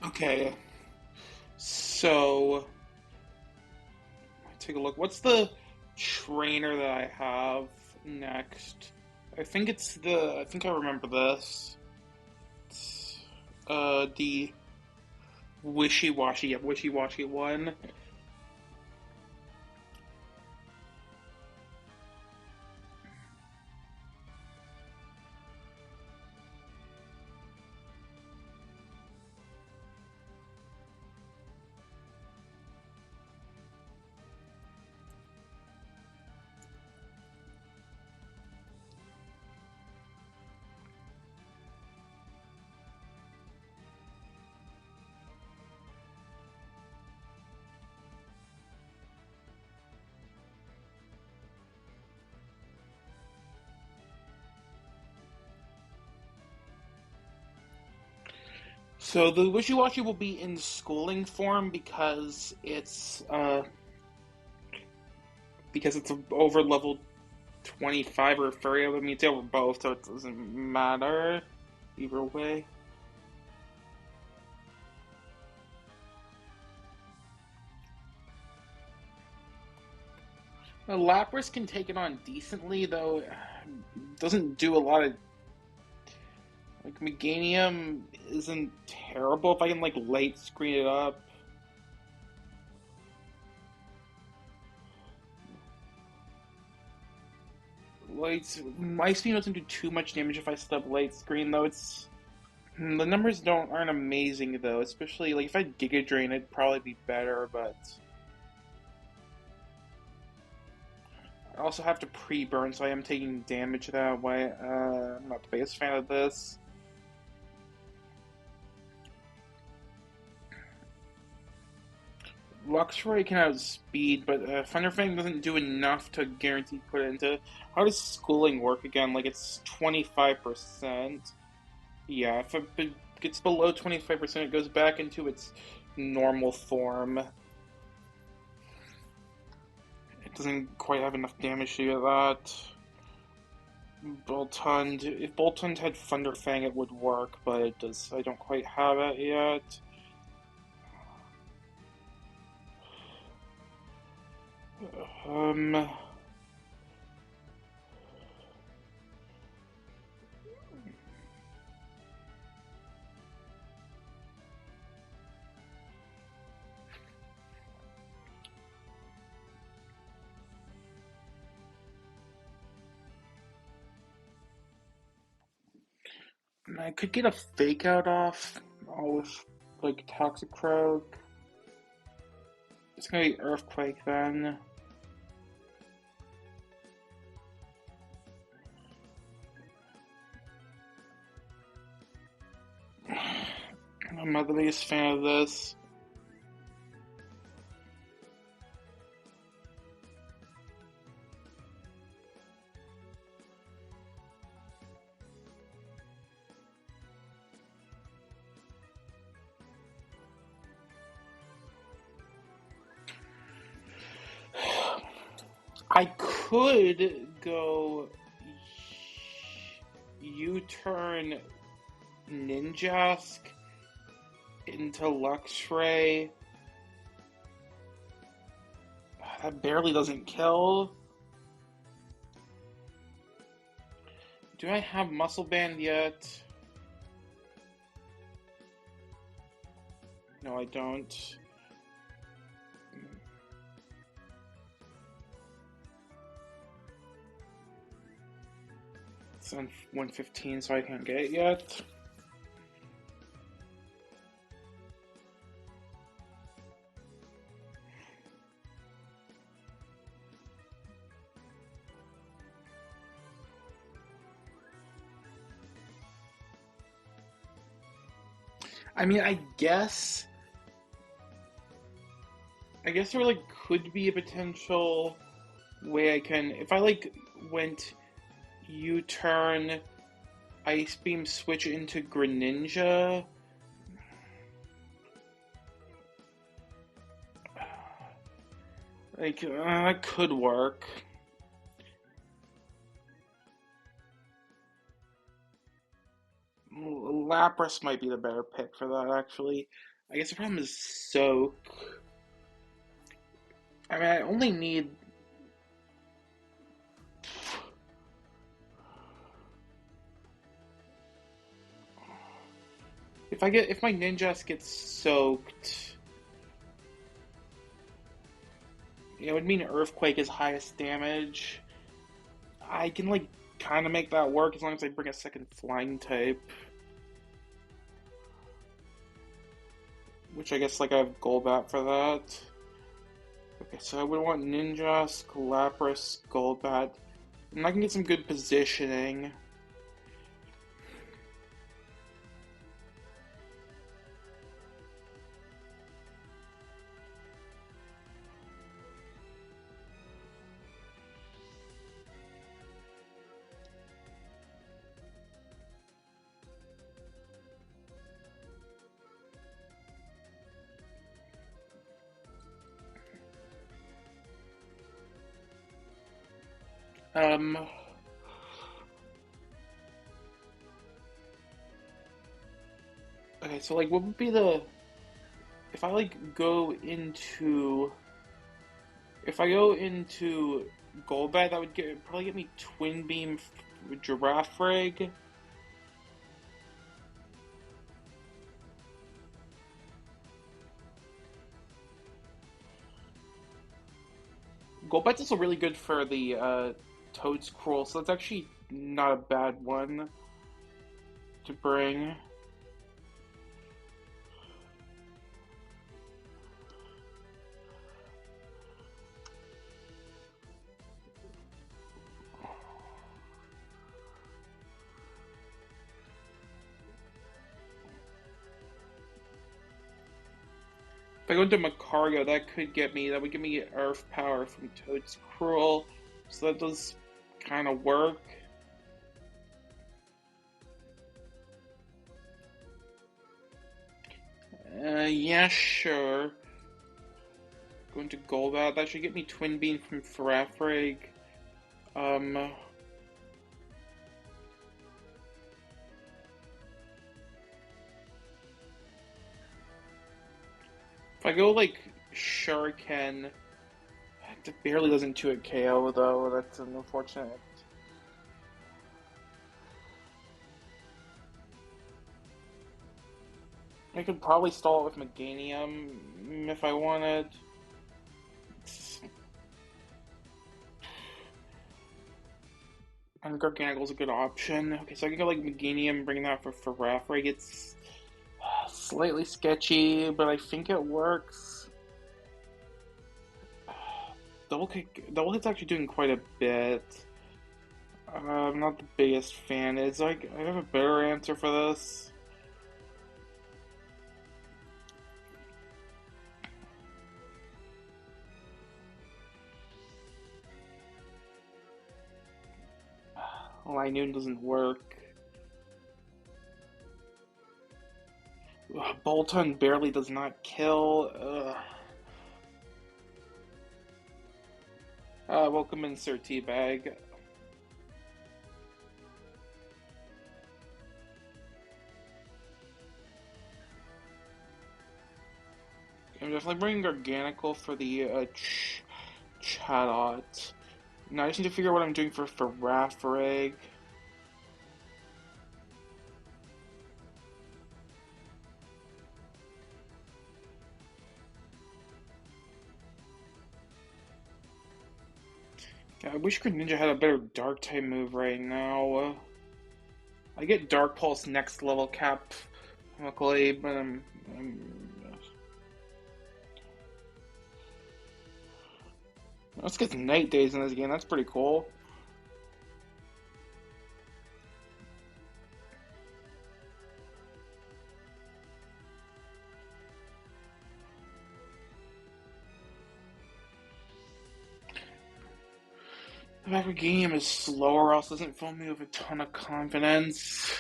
Okay, so take a look. What's the trainer that I have next? I think I remember this. It's, the wishy-washy one. So the wishy-washy will be in schooling form because it's over level 25 or 30. I mean, it's over both, so it doesn't matter either way. Lapras can take it on decently, though. Doesn't do a lot of like Meganium isn't terrible if I can like light screen it up. Lights my speed doesn't do too much damage if I set up light screen though. It's the numbers don't aren't amazing though, especially like if I Giga Drain it'd probably be better, but I also have to pre-burn, so I am taking damage that way. I'm not the biggest fan of this. Luxray can outspeed, but Thunder Fang doesn't do enough to guarantee put it into. How does schooling work again? Like it's 25%. Yeah, if it gets below 25%, it goes back into its normal form. It doesn't quite have enough damage to get that. Boltund, if Boltund had Thunder Fang, it would work, but it does. I don't quite have it yet. Um, I could get a fake out off with like Toxicroak. It's gonna be Earthquake then. I'm not the biggest fan of this. I could go U-turn Ninjask into Luxray. That barely doesn't kill. Do I have Muscle Band yet? No, I don't. It's on 115, so I can't get it yet. I mean, I guess there like could be a potential way I can if I like went U-turn Ice Beam switch into Greninja. Like that could work. Lapras might be the better pick for that actually. I guess the problem is soak. I mean, I only need. If my ninjas gets soaked, it would mean earthquake is highest damage. I can like kind of make that work as long as I bring a second flying type, which I guess like I have Golbat for that. Okay, so I would want Ninja, Lapras, Golbat, and I can get some good positioning. Um, okay, so like, what would be the if I like go into if I go into Golbat, that would probably get me Twin Beam, Giraffe Rig. Golbat's also really good for the Toad's Cruel, so that's actually not a bad one to bring. If I go into Macario, that would give me Earth Power from Toad's Cruel, so that does kind of work. Yeah, sure. Going to Golbat, that should get me Twin Beam from Farafrig. Um, if I go like Shuriken, it barely doesn't 2-hit KO though. That's an unfortunate. I could probably stall it with Meganium if I wanted. And Garganacl's a good option. Okay, so I can go like Meganium, bring that for Farafrig. It's slightly sketchy, but I think it works. Double hit's actually doing quite a bit. I'm not the biggest fan. Is like I have a better answer for this. Noon doesn't work. Bolton barely does not kill. Welcome in, Sir Teabag. I'm definitely bringing Garganical for the Chatot. Now I just need to figure out what I'm doing for Farafrig. God, I wish Greninja had a better Dark type move right now. I get Dark Pulse next level cap, luckily, but let's get Night Days in this game. That's pretty cool. The Macro game is slower, also doesn't fill me with a ton of confidence.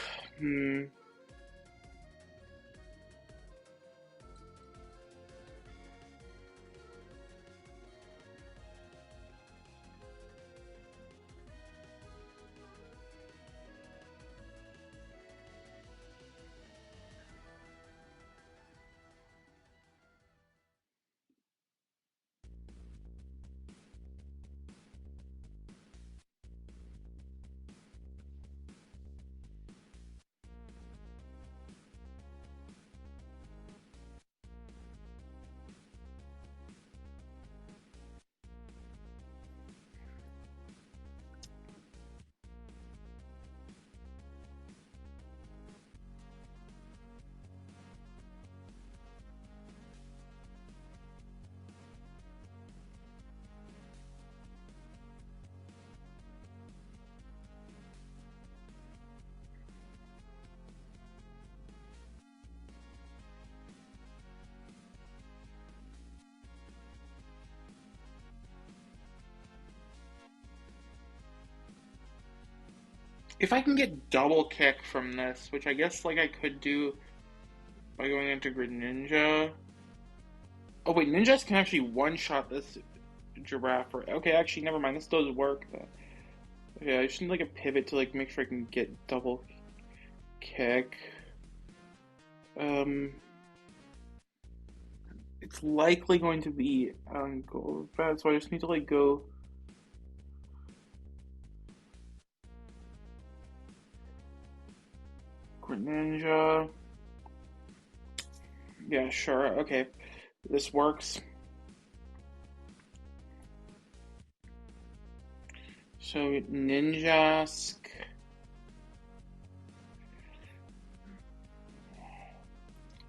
If I can get double kick from this, which I guess like I could do by going into Greninja. Oh wait, ninjas can actually one-shot this giraffe. Okay, actually, never mind. This does work. Okay, I just need like a pivot to like make sure I can get double kick. Um, it's likely going to be gold red, so I just need to like go. Greninja. Yeah, sure. Okay, this works. So Ninjask.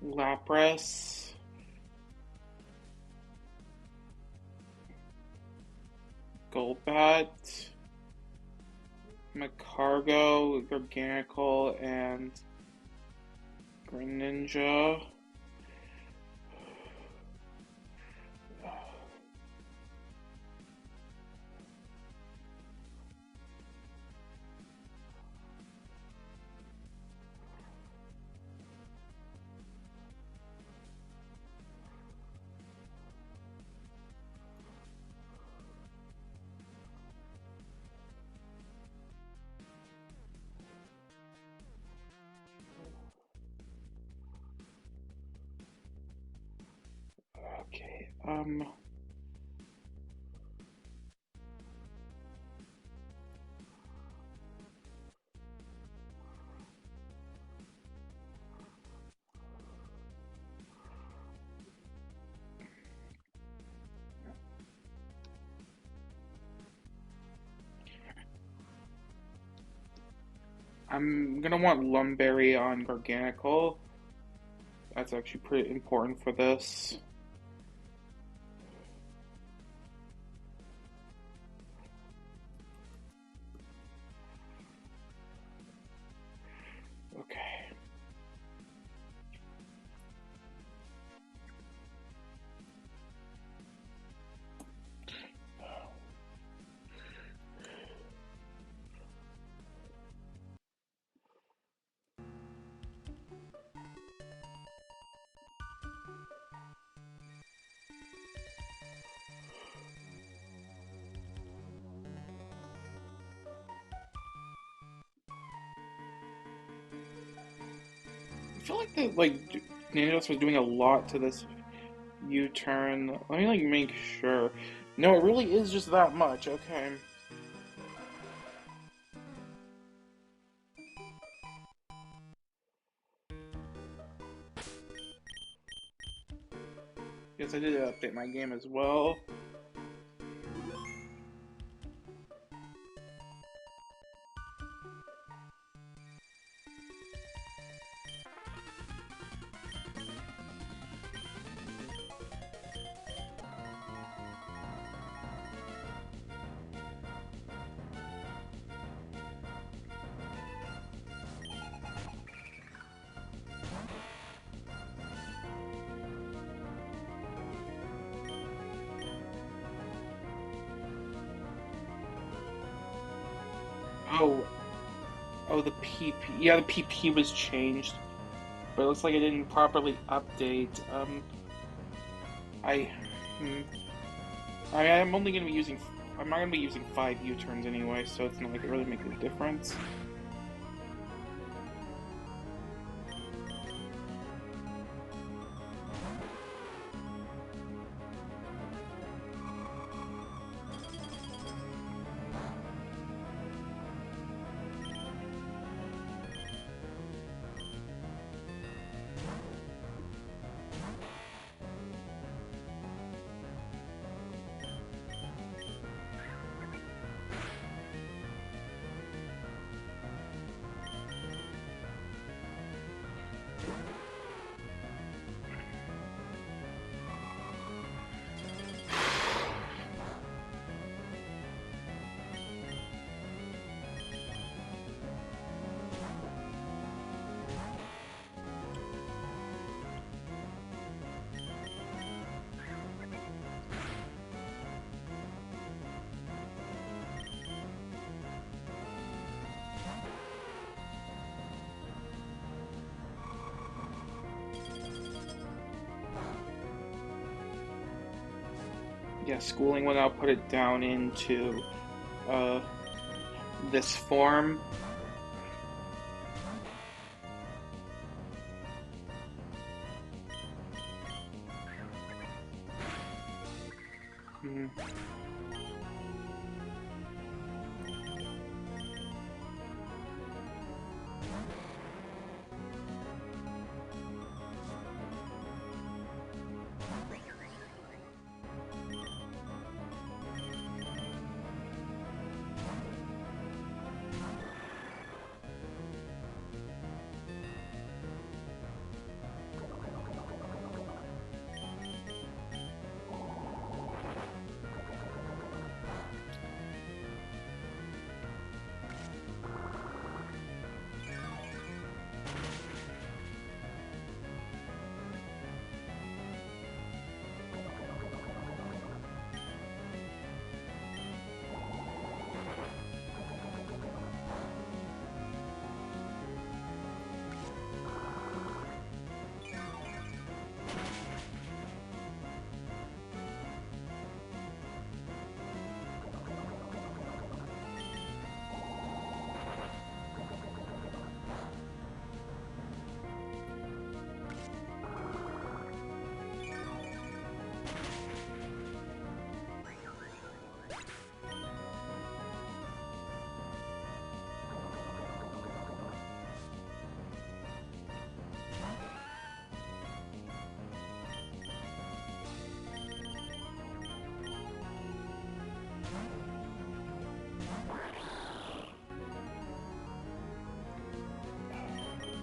Lapras. Golbat. Macargo, Garganical, and Greninja. Okay, I'm gonna want Lumberry on Garganical. That's actually pretty important for this. Okay. I feel like Ninjas was doing a lot to this U-turn. Let me like make sure. No, it really is just that much. Okay. Guess I did update my game as well. Oh, oh, the PP. Yeah, the PP was changed, but it looks like it didn't properly update. I, hmm. I mean, I'm only gonna be using. I'm not gonna be using 5 U-turns anyway, so it's not like it really makes a difference. Yeah, schooling will now put it down into uh, this form. Hmm.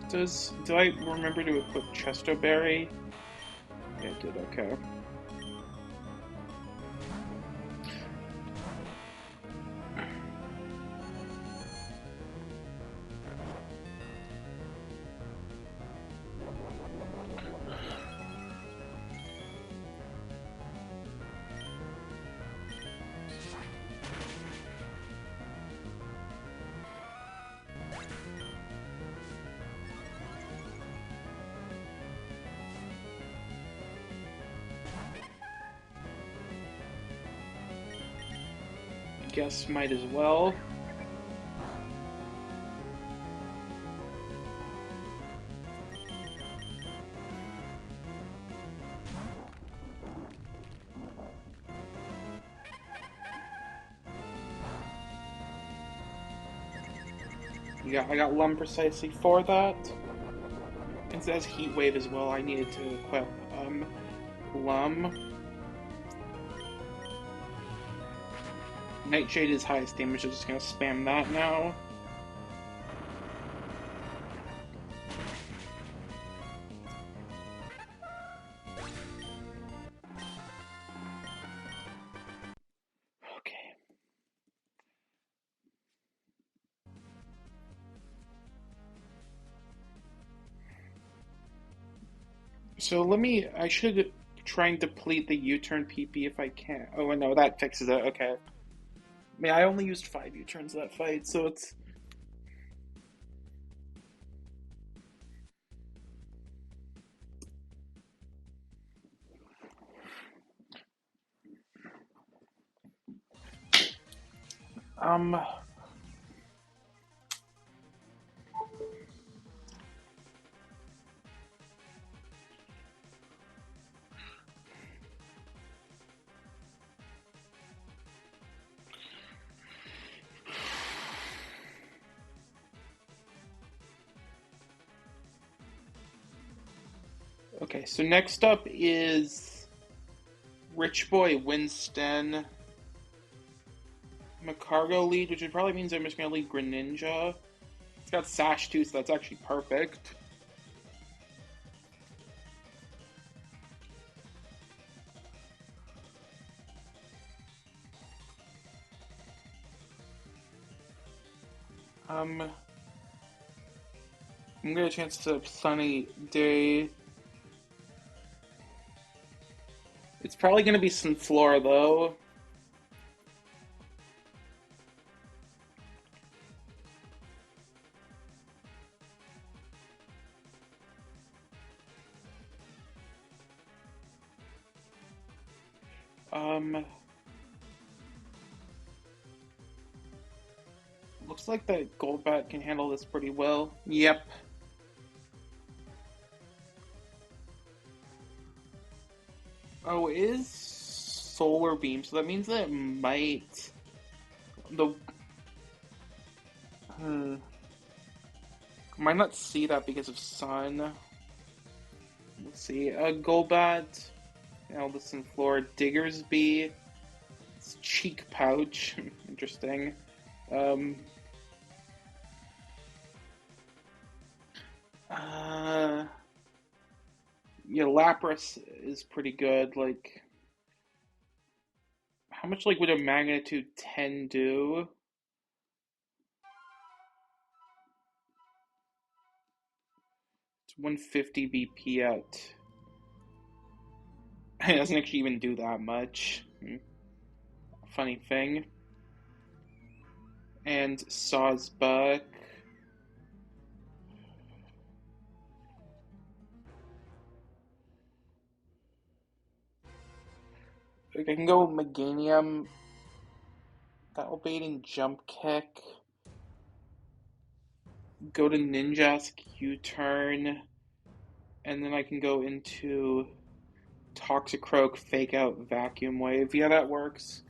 Do I remember to equip Chestoberry? Yeah, I did. Okay. Guess might as well. Yeah, I got Lum precisely for that. And it has Heat Wave as well. I needed to equip Lum. Nightshade is highest damage, I'm just gonna spam that now. Okay. So I should try and deplete the U-turn PP if I can. Oh, no, that fixes it, okay. I mean, I only used 5 U-turns that fight, so it's... Um... Okay, so next up is Rich Boy Winston. Macargo lead, which probably means I'm just gonna lead Greninja. It's got Sash too, so that's actually perfect. I'm gonna get a chance to Sunny Day. It's probably gonna be Sunflora though. Looks like the Golbat can handle this pretty well. Yep. Oh, it is Solar Beam, so that means that it might... The... Might not see that because of Sun. Let's see. Golbat, Elvis Floor, Diggersby, it's Cheek Pouch. Interesting. Um, uh, yeah, Lapras is pretty good. Like, how much like would a magnitude 10 do? It's 150 BP at. It doesn't actually even do that much. Funny thing. And Sawsbuck. Like, I can go Meganium. That'll bait and Jump Kick. Go to Ninjask U-turn. And then I can go into Toxicroak, Fake Out, Vacuum Wave. Yeah, that works.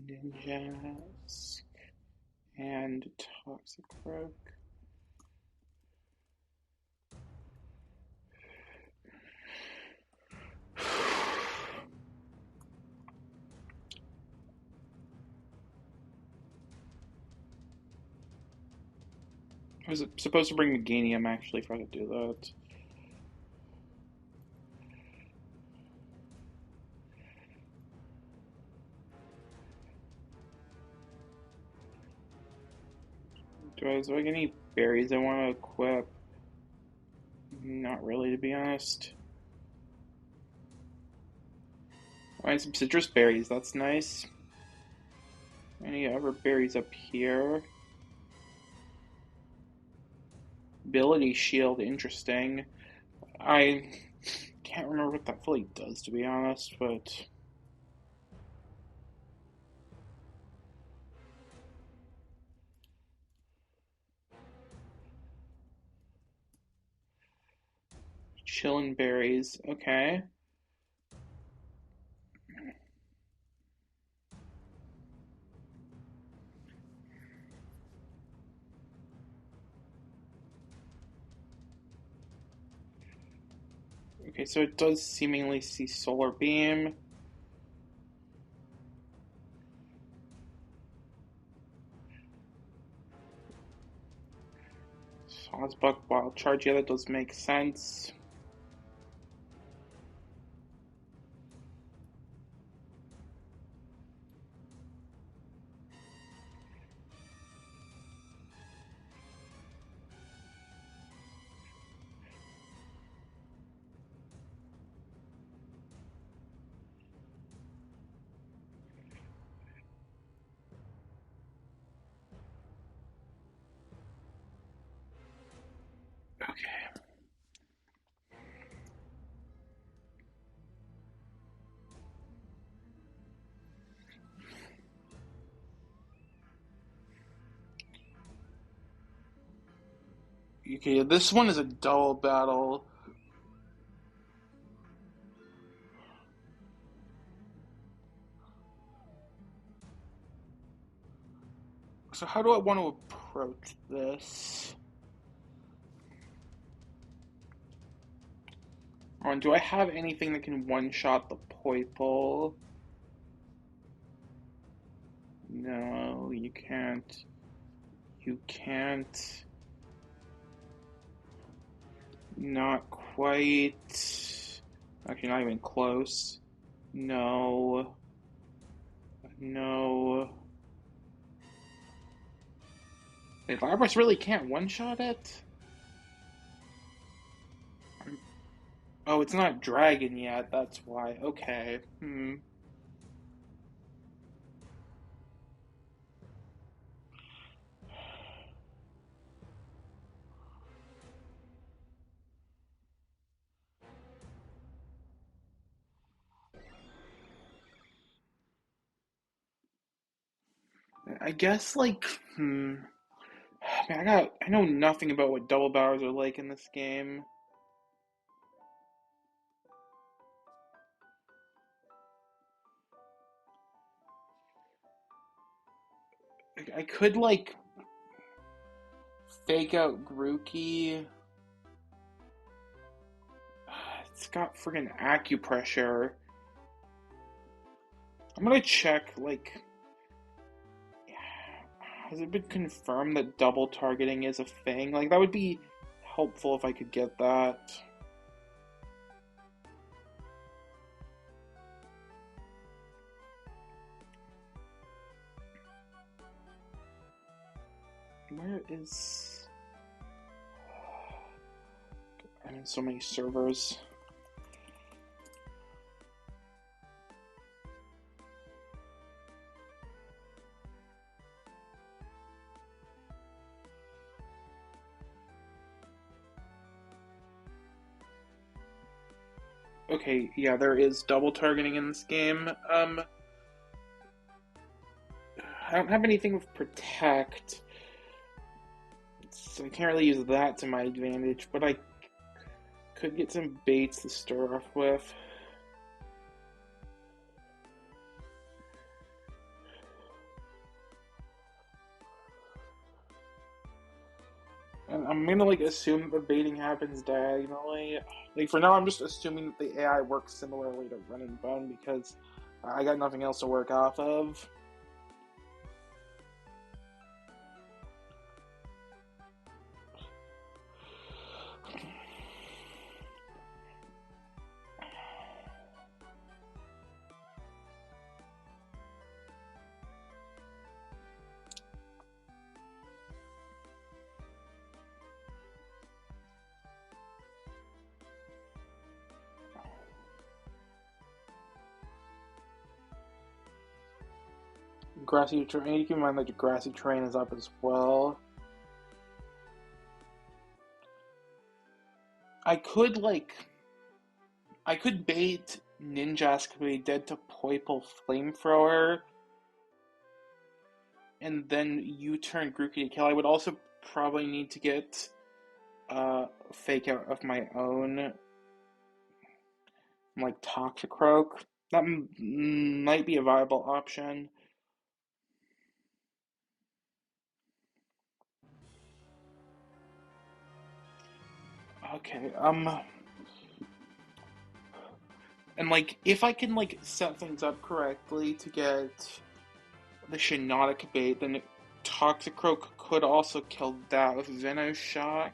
Ninjask and Toxicroak. I was supposed to bring Meganium actually for to do that. Do I have any berries I want to equip? Not really, to be honest. Find some citrus berries, that's nice. Any other berries up here? Ability Shield, interesting. I can't remember what that fully does, to be honest, but... Chillin' berries, okay. Okay, so it does seemingly see Solar Beam. Sawsbuck, Wild Charge, yeah, that does make sense. Okay. Okay, this one is a double battle. So how do I want to approach this? Do I have anything that can one-shot the Poiple? No, you can't. You can't. Not quite. Actually, not even close. No. No. Wait, Lapras really can't one-shot it? Oh, it's not Dragon yet, that's why. Okay. I guess, like, Man, I know nothing about what double barrels are like in this game. I could, like, fake out Grookey. It's got friggin' acupressure. I'm gonna check, like, has it been confirmed that double targeting is a thing? Like, that would be helpful if I could get that. Where is... I'm in so many servers. Okay, yeah, there is double targeting in this game. I don't have anything with Protect, so I can't really use that to my advantage, but I could get some baits to start off with. And I'm gonna, like, assume that the baiting happens diagonally. Like, for now, I'm just assuming that the AI works similarly to Run and Bone because I got nothing else to work off of. Grassy terrain. You keep in mind that the grassy terrain is up as well. I could like I could bait Ninjask dead to Poiple Flamethrower, and then U-turn Grookey to kill. I would also probably need to get fake out of my own, like Toxicroak. That might be a viable option. Okay, and like if I can like set things up correctly to get the Shiinotic bait, then Toxicroak could also kill that with Venoshock.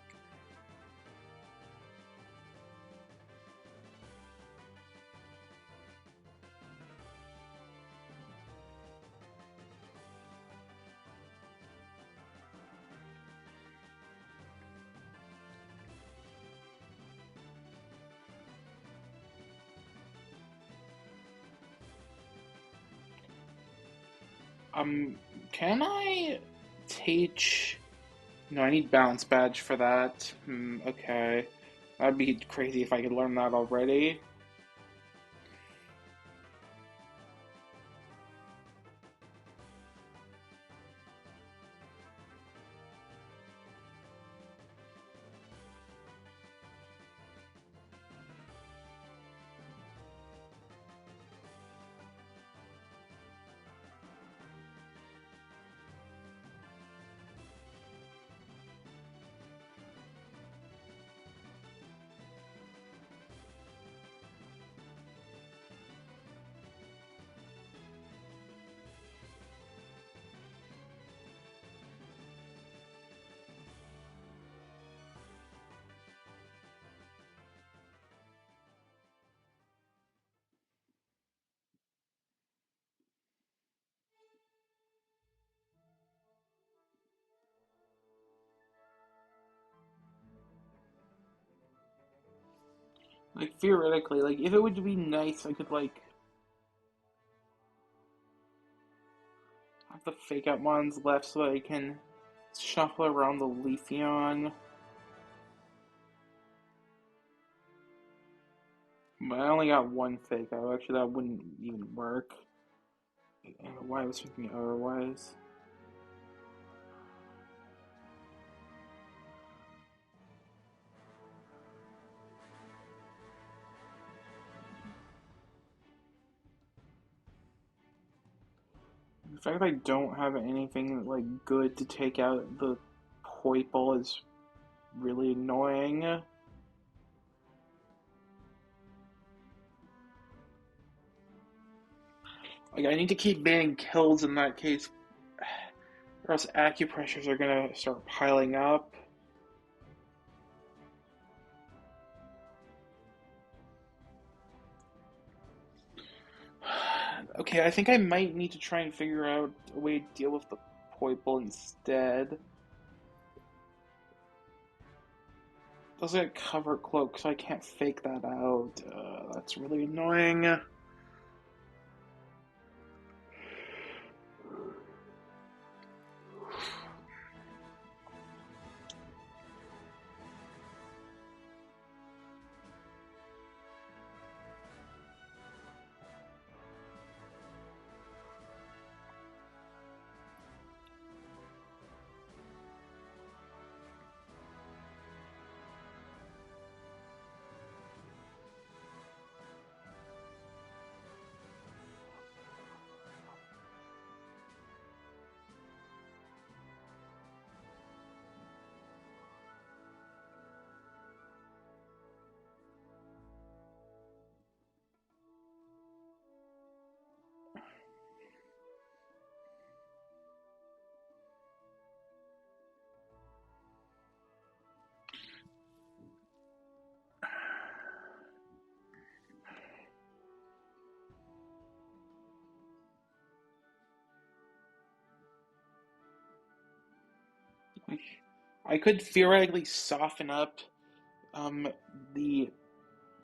Can I teach? No, I need Balance Badge for that. Okay. That'd be crazy if I could learn that already. Like, theoretically, like, if it would be nice, I could, like, have the fake out mons left so I can shuffle around the Leafeon. But I only got one fake out. Actually, that wouldn't even work. I don't know why I was thinking otherwise. The fact that I don't have anything like good to take out the Poiple is really annoying. Like, I need to keep banning kills in that case, or else acupressures are gonna start piling up. Okay, I think I might need to try and figure out a way to deal with the Poiple instead. Does it cover cloak, so I can't fake that out? That's really annoying. I could theoretically soften up the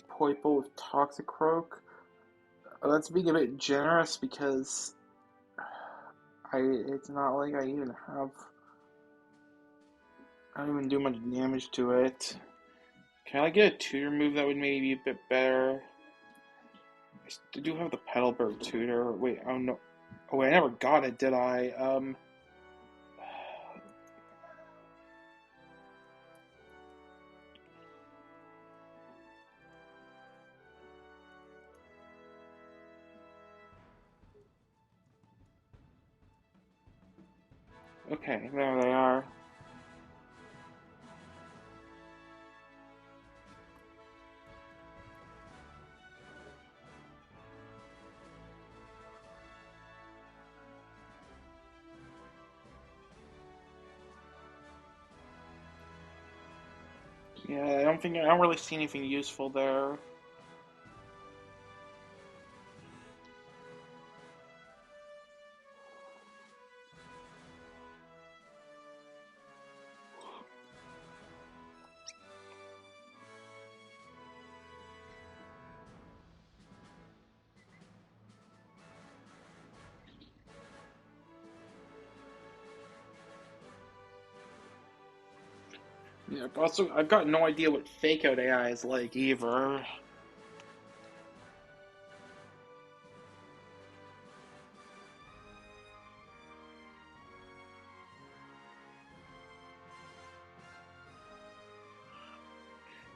Poiple with Toxicroak. That's being a bit generous because it's not like I don't even do much damage to it. Can I get a tutor move that would maybe be a bit better? I do have the Petalburg tutor. Wait, oh no. Oh wait, I never got it, did I? Okay, there they are. Yeah, I don't really see anything useful there. Yeah, also, I've got no idea what fake out AI is like either.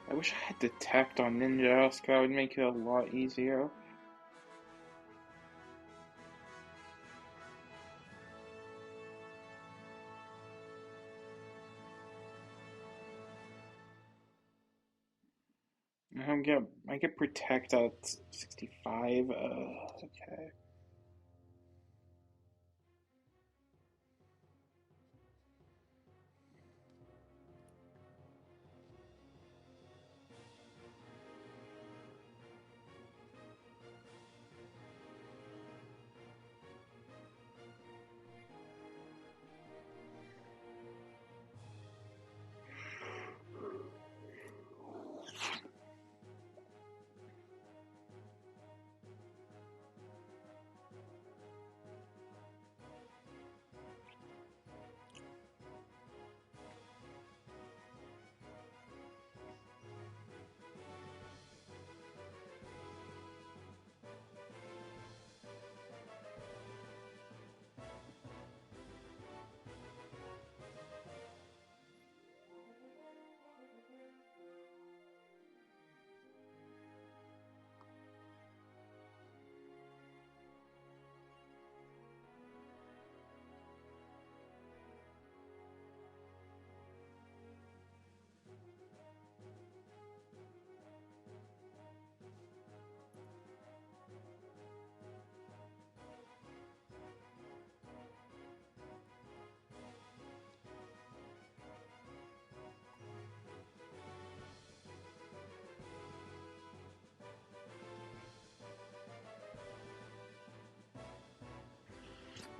I wish I had detect on Ninja, that would make it a lot easier. I get protect at 65. Okay.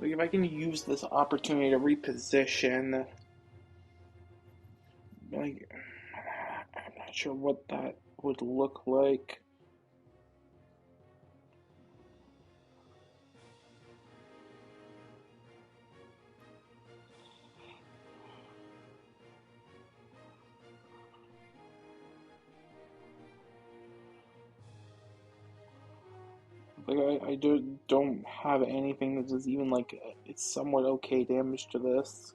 Like, if I can use this opportunity to reposition, like, I'm not sure what that would look like. Like, I don't have anything that does even, like, it's somewhat okay damage to this.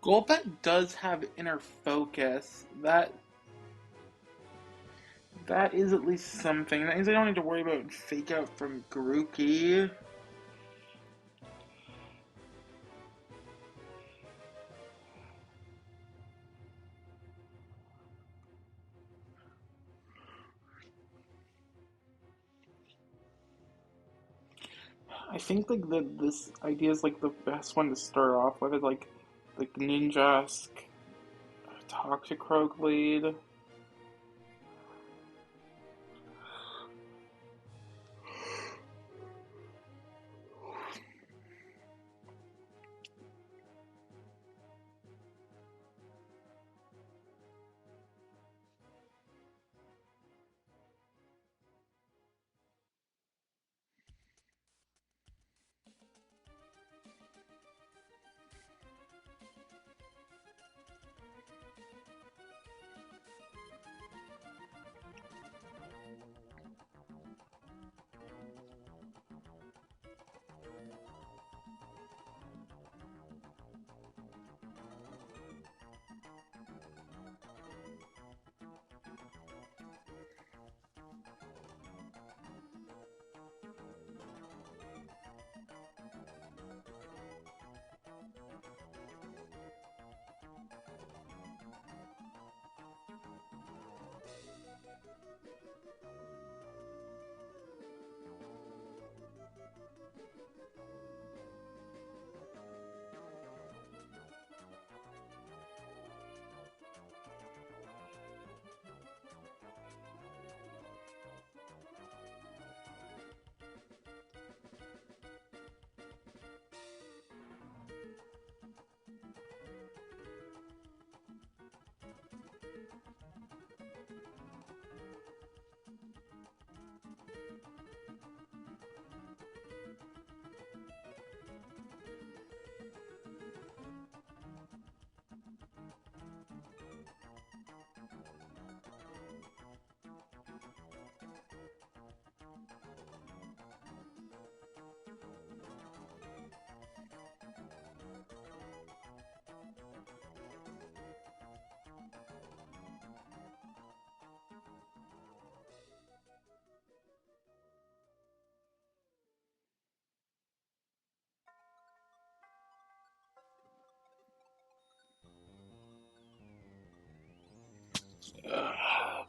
Golbat does have inner focus. That is at least something. That means I don't need to worry about fake out from Grookey. I think like this idea is like the best one to start off with. Is like Ninjask, Toxicroak lead.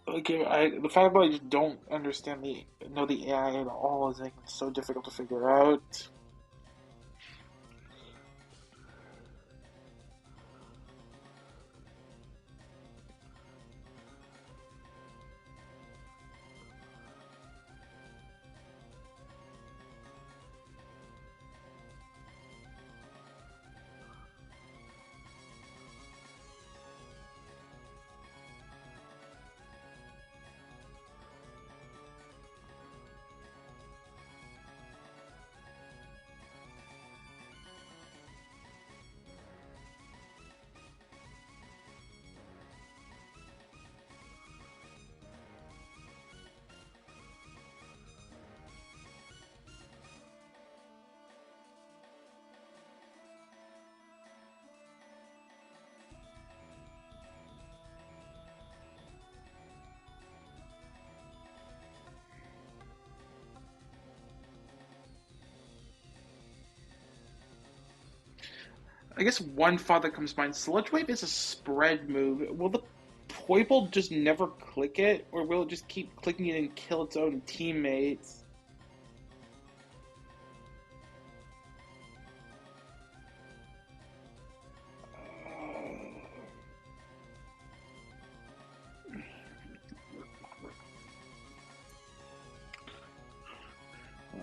Okay, the fact that I just don't understand the AI at all is making it so difficult to figure out. I guess one thought that comes to mind: Sludge Wave is a spread move. Will the Poible just never click it, or will it just keep clicking it and kill its own teammates?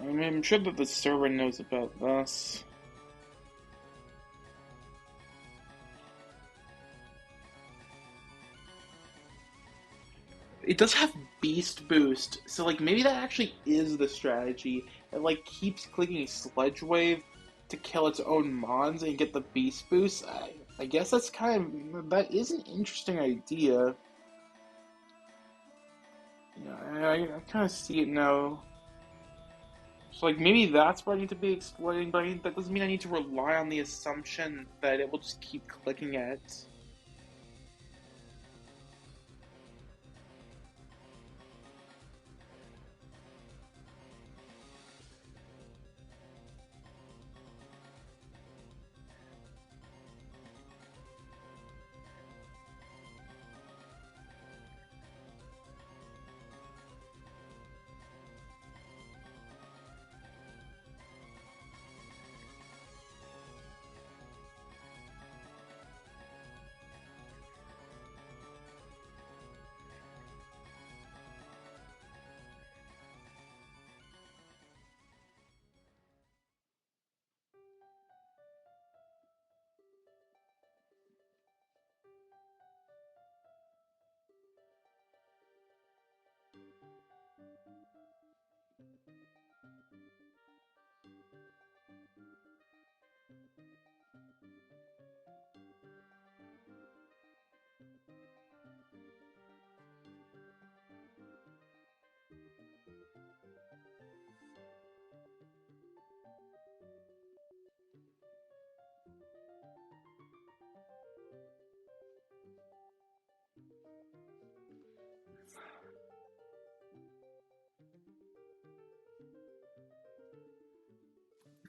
I mean, I'm sure that the server knows about this. It does have Beast Boost, so like maybe that actually is the strategy. It like keeps clicking Sludge Wave to kill its own mons and get the Beast Boost. I guess that's that is an interesting idea. Yeah, I kind of see it now. So like maybe that's what I need to be exploiting, but that doesn't mean I need to rely on the assumption that it will just keep clicking it.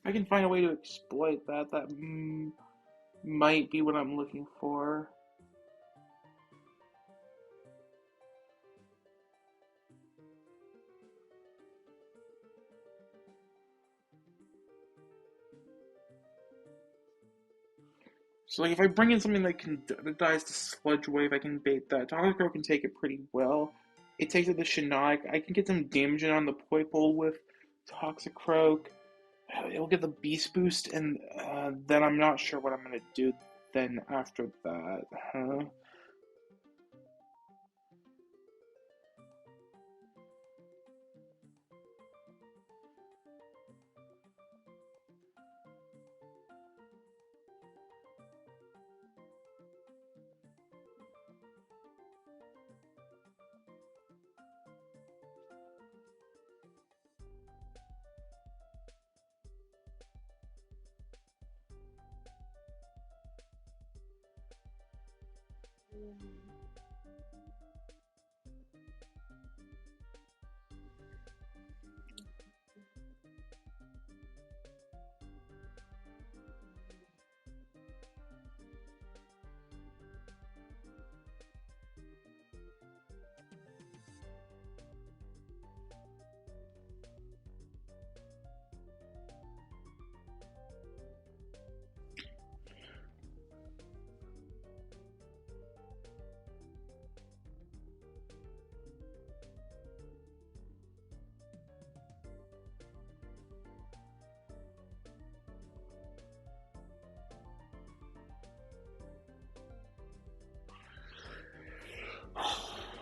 If I can find a way to exploit that, that might be what I'm looking for. So like if I bring in something that dies to Sludge Wave, I can bait that. Toxicroak can take it pretty well. It takes it to Shinnok. I can get some damage in on the Poiple with Toxicroak. It'll get the Beast Boost, and then I'm not sure what I'm gonna do then after that. Huh?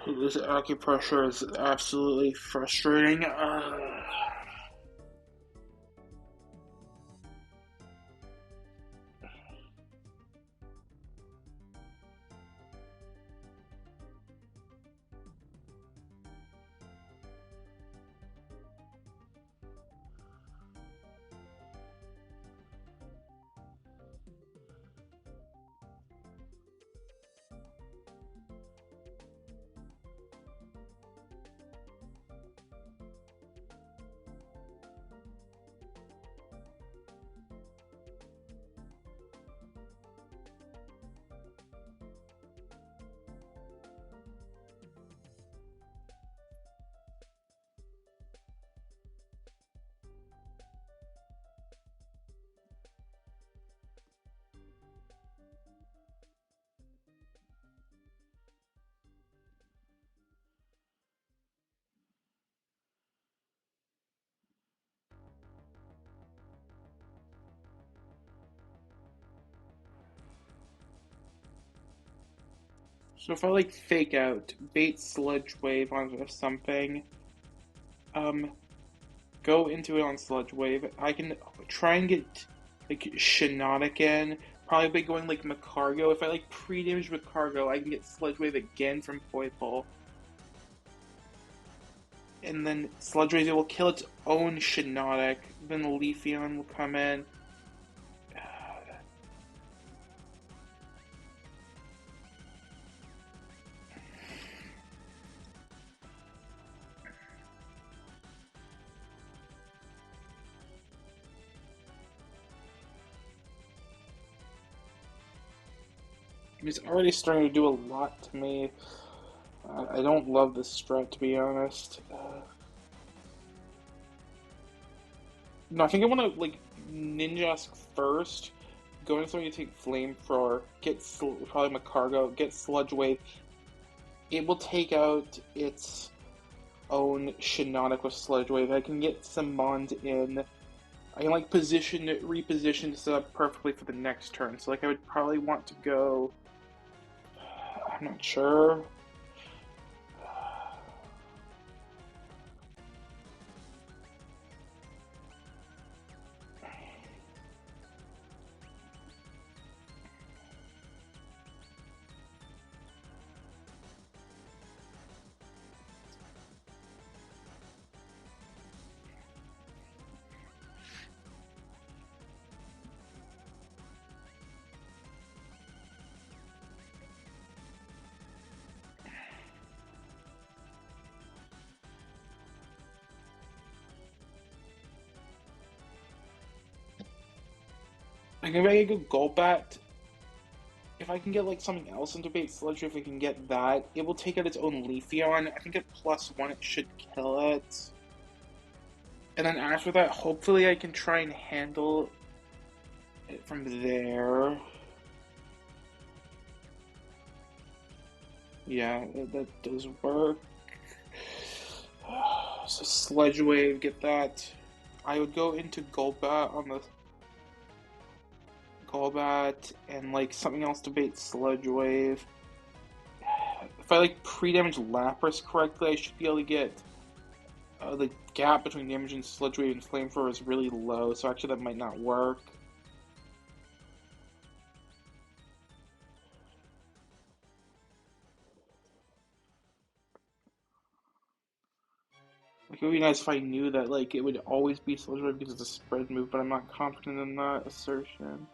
This acupressure is absolutely frustrating. So if I like fake out, bait sludge wave onto something, um, go into it on sludge wave, I can try and get like Shiinotic in, probably by going like Macargo. If I like pre-damage Macargo, I can get sludge wave again from Poipole. And then sludge wave will kill its own Shiinotic, then Leafeon will come in. He's already starting to do a lot to me. I don't love this strat, to be honest. No, I think I want to like Ninjask first. Go into something to take Flamethrower, get probably Macargo, get Sludge Wave. It will take out its own Shiinotic with Sludge Wave. I can get some Mond in. I can like reposition to set up perfectly for the next turn. So like I would probably want to go. I'm not sure. Like if I could go Golbat, if I can get like something else into bait sludge, if I can get that, it will take out its own Leafeon. I think at +1 it should kill it. And then after that, hopefully I can try and handle it from there. Yeah, that does work. So Sludge Wave, get that. I would go into Golbat on the Golbat and like something else to bait Sludge Wave. If I like pre-damage Lapras correctly, I should be able to get the gap between damage and Sludge Wave and Flamethrower is really low, so actually that might not work. Like, it would be nice if I knew that like it would always be Sludge Wave because it's a spread move, but I'm not confident in that assertion.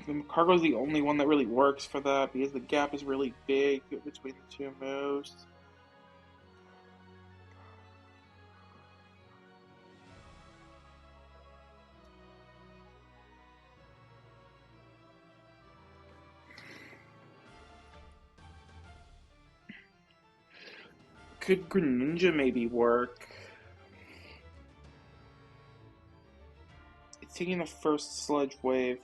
The Cargo's the only one that really works for that because the gap is really big between the two moves. Could Greninja maybe work? It's taking the first Sludge Wave.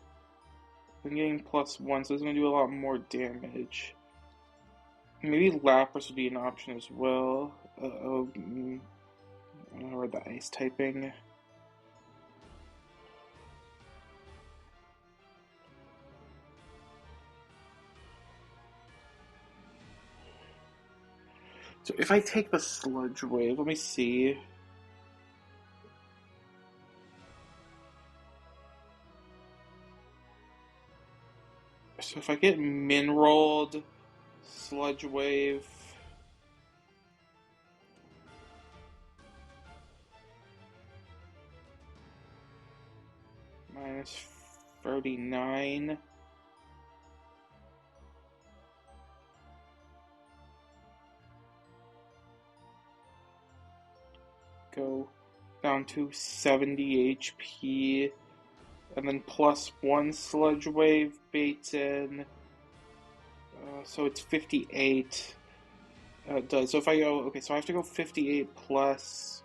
I'm getting +1, so it's going to do a lot more damage. Maybe Lapras would be an option as well. I don't know where the ice typing. So if I take the Sludge Wave, let me see. So if I get Min-rolled, Sludge Wave, -39. Go down to 70 HP. And then +1 Sludge Wave baits in. So it's 58. It does. So if I go, okay, so I have to go 58 plus.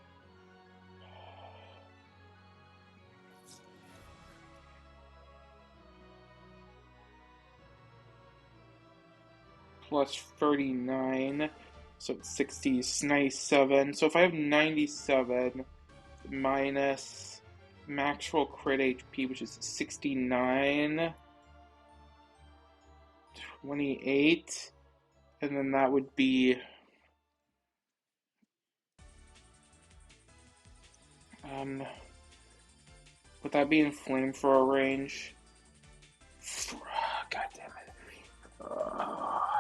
plus 39, so it's 60 is 97. So if I have 97 minus maximum crit HP, which is 69, 28, and then that would be would that be in flamethrower range? God damn it.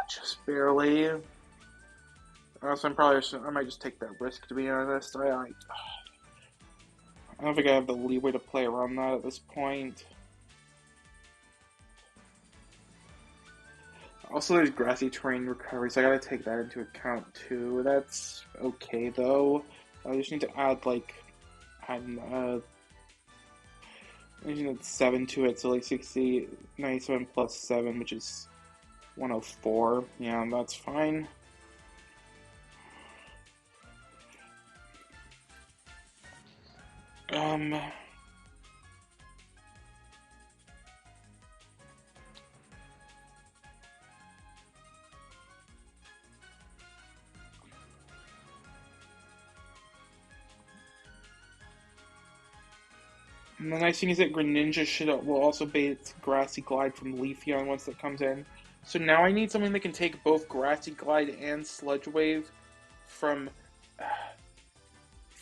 Just barely. So I might just take that risk, to be honest. I don't think I have the leeway to play around that at this point. Also, there's grassy terrain recovery, so I gotta take that into account too. That's okay though. I just need to add I need to add 7 to it, so like 60, 97 plus 7, which is 104. Yeah, that's fine. And the nice thing is that Greninja will also bait its Grassy Glide from Leafeon once that comes in. So now I need something that can take both Grassy Glide and Sludge Wave from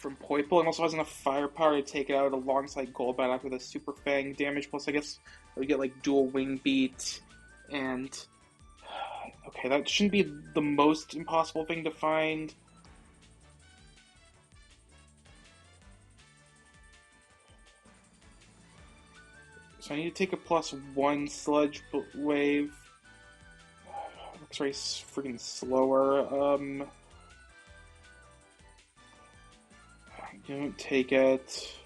Poipole, and also has enough firepower to take it out alongside Golbat after the Super Fang damage. Plus, I guess I would get like dual Wing Beat, and okay, that shouldn't be the most impossible thing to find. So I need to take a +1 Sludge Wave. Looks very freaking slower. Don't take it.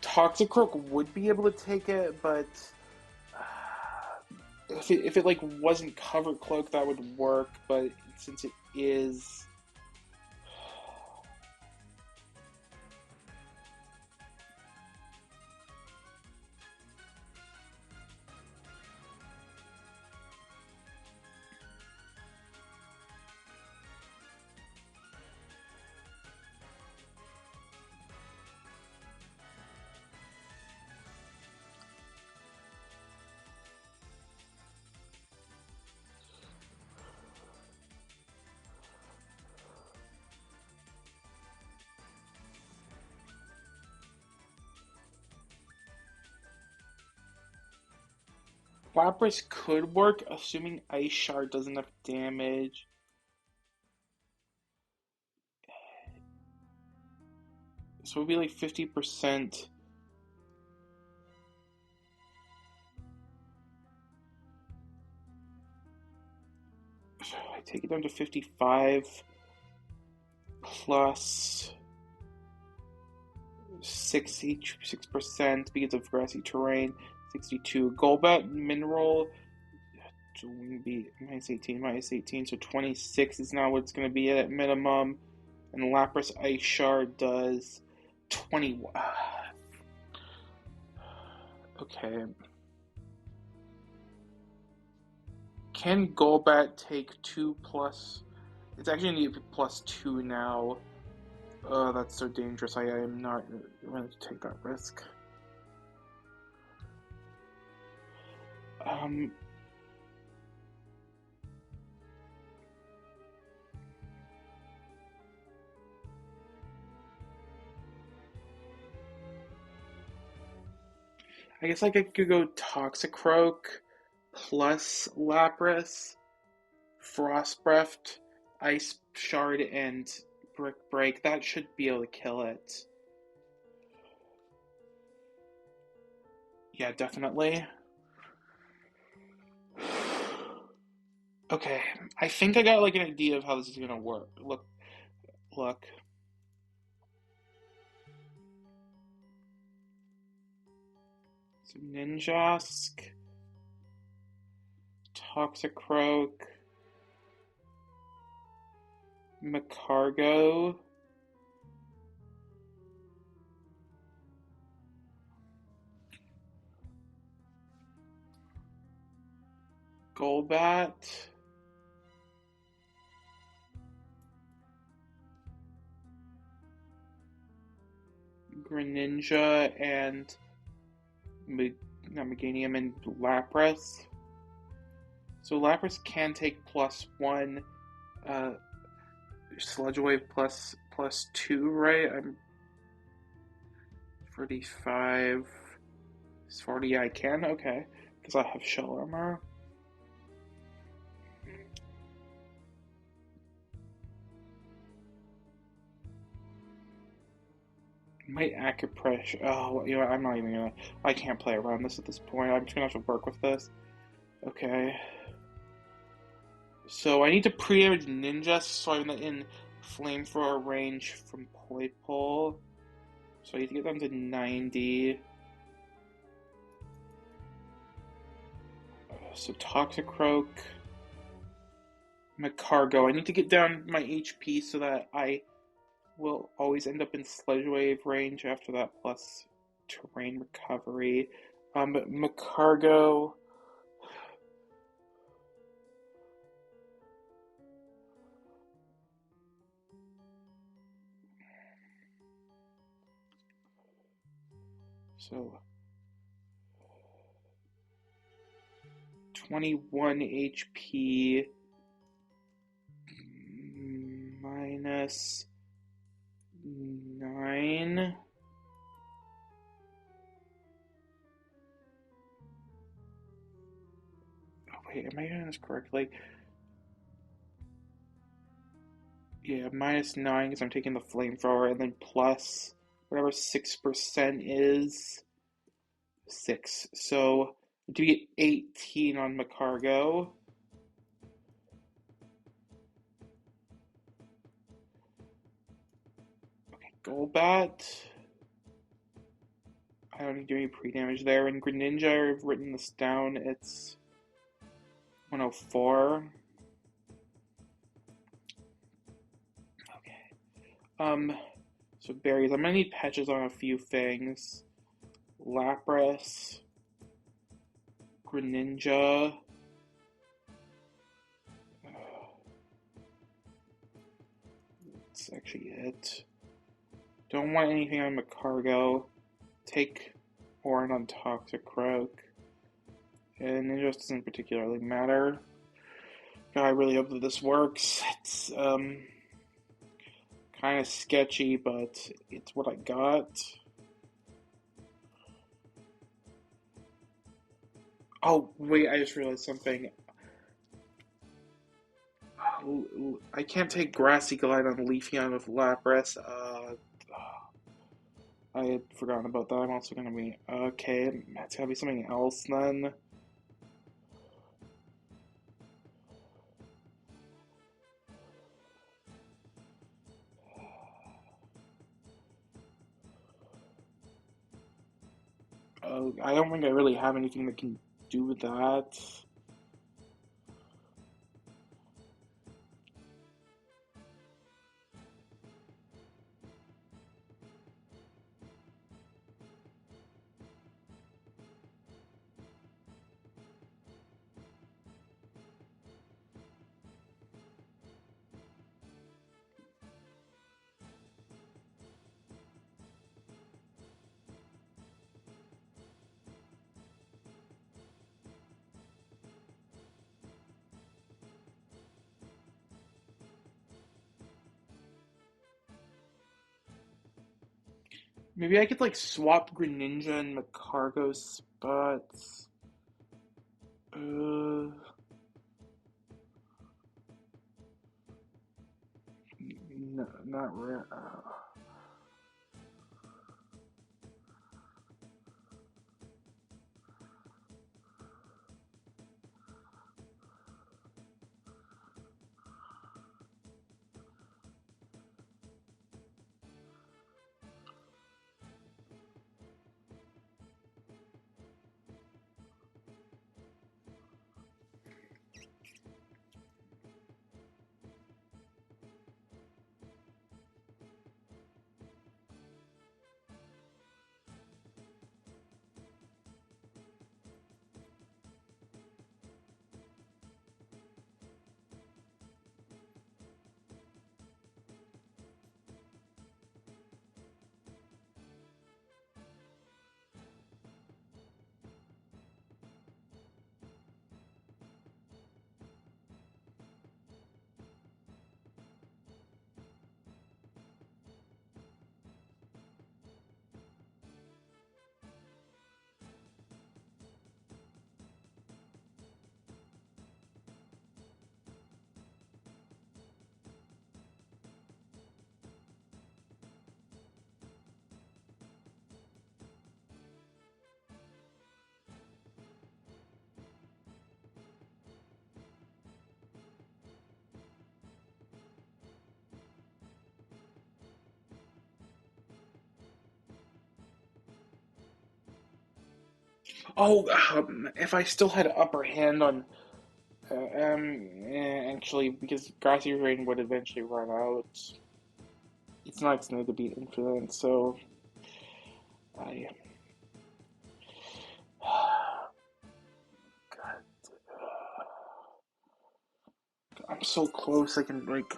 Toxicroak would be able to take it, but if it like wasn't covered cloak, that would work. But since it is, Lapras could work, assuming Ice Shard does enough damage. So it would be like 50%. I take it down to 55 plus 6% because of grassy terrain. 62. Golbat Mineral will be -18, so 26 is now what it's going to be at minimum. And Lapras Ice Shard does 21. Okay. Can Golbat take 2 plus? It's actually going to be +2 now. That's so dangerous. I am not going to take that risk. I guess I could go Toxicroak plus Lapras, Frost Breath, Ice Shard, and Brick Break. That should be able to kill it. Yeah, definitely. Okay, I think I got like an idea of how this is gonna work. Look. So Ninjask, Toxicroak, Macargo, Golbat, Greninja, and not Meganium and Lapras. So Lapras can take +1, Sludge Wave +2, right? I'm 35. 40 I can, okay. Because I have shell armor. My Acupressure. Oh, you know what, I'm not even gonna. I can't play around this at this point. I'm just gonna have to work with this. Okay. So I need to pre-damage Ninja so I'm in Flamethrower range from Playpole. So I need to get them to 90. So Toxicroak. Macargo. I need to get down my HP so that I will always end up in Sledge Wave range after that, plus terrain recovery. But Macargo. So 21 HP minus 9. Oh, wait, am I doing this correctly? Yeah, minus 9 because I'm taking the flamethrower, and then plus whatever 6% is 6. So I do get 18 on Macargo. Okay, Golbat. I don't need to do any pre-damage there. And Greninja, I've written this down. It's 104. Okay. So berries. I'm gonna need patches on a few things. Lapras. Greninja. That's actually it. Don't want anything on Macargo. Take Orin on Toxicroak. And it just doesn't particularly matter. God, I really hope that this works. It's kind of sketchy, but it's what I got. Oh, wait, I just realized something. I can't take Grassy Glide on Leafeon with Lapras. I had forgotten about that. I'm also going to be... Okay, it's gotta be something else then. I don't think I really have anything that can do that. Maybe I could like swap Greninja and Macargo spots. No, not rare. Oh, if I still had upper hand on, actually, because Grassy Rain would eventually run out. It's not extended to be infinite, so I. God, I'm so close. I can like.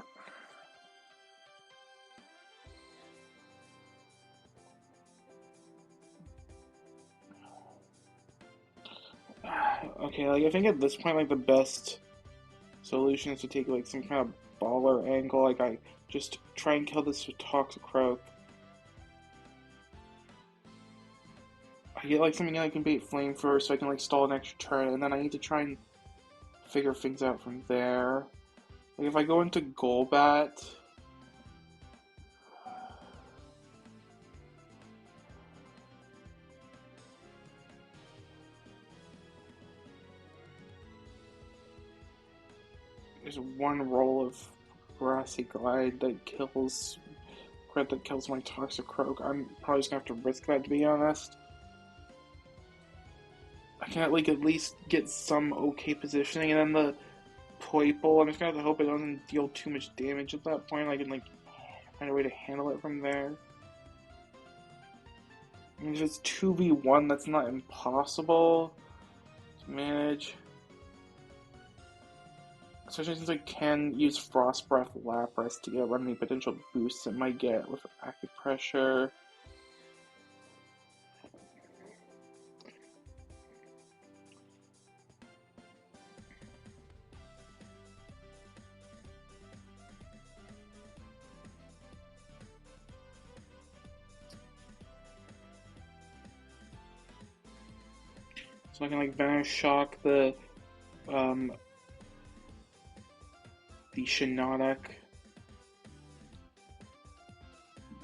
Okay, like I think at this point, like the best solution is to take like some kind of baller angle. Like I just try and kill this toxic croak. I get like something I can bait flame first, so I can like stall an extra turn, and then I need to try and figure things out from there. Like if I go into Golbat, there's one roll of Grassy Glide that kills my Toxic Croak. I'm probably just gonna have to risk that, to be honest. I can like at least get some okay positioning, and then the Poiple, I'm just gonna have to hope it doesn't deal too much damage at that point. I can like find a way to handle it from there. I mean, if it's 2v1, that's not impossible to manage. Especially since I can use Frost Breath Lapras to get rid of any potential boosts it might get with active pressure. So I can like Vanish Shock um the Shiinotic.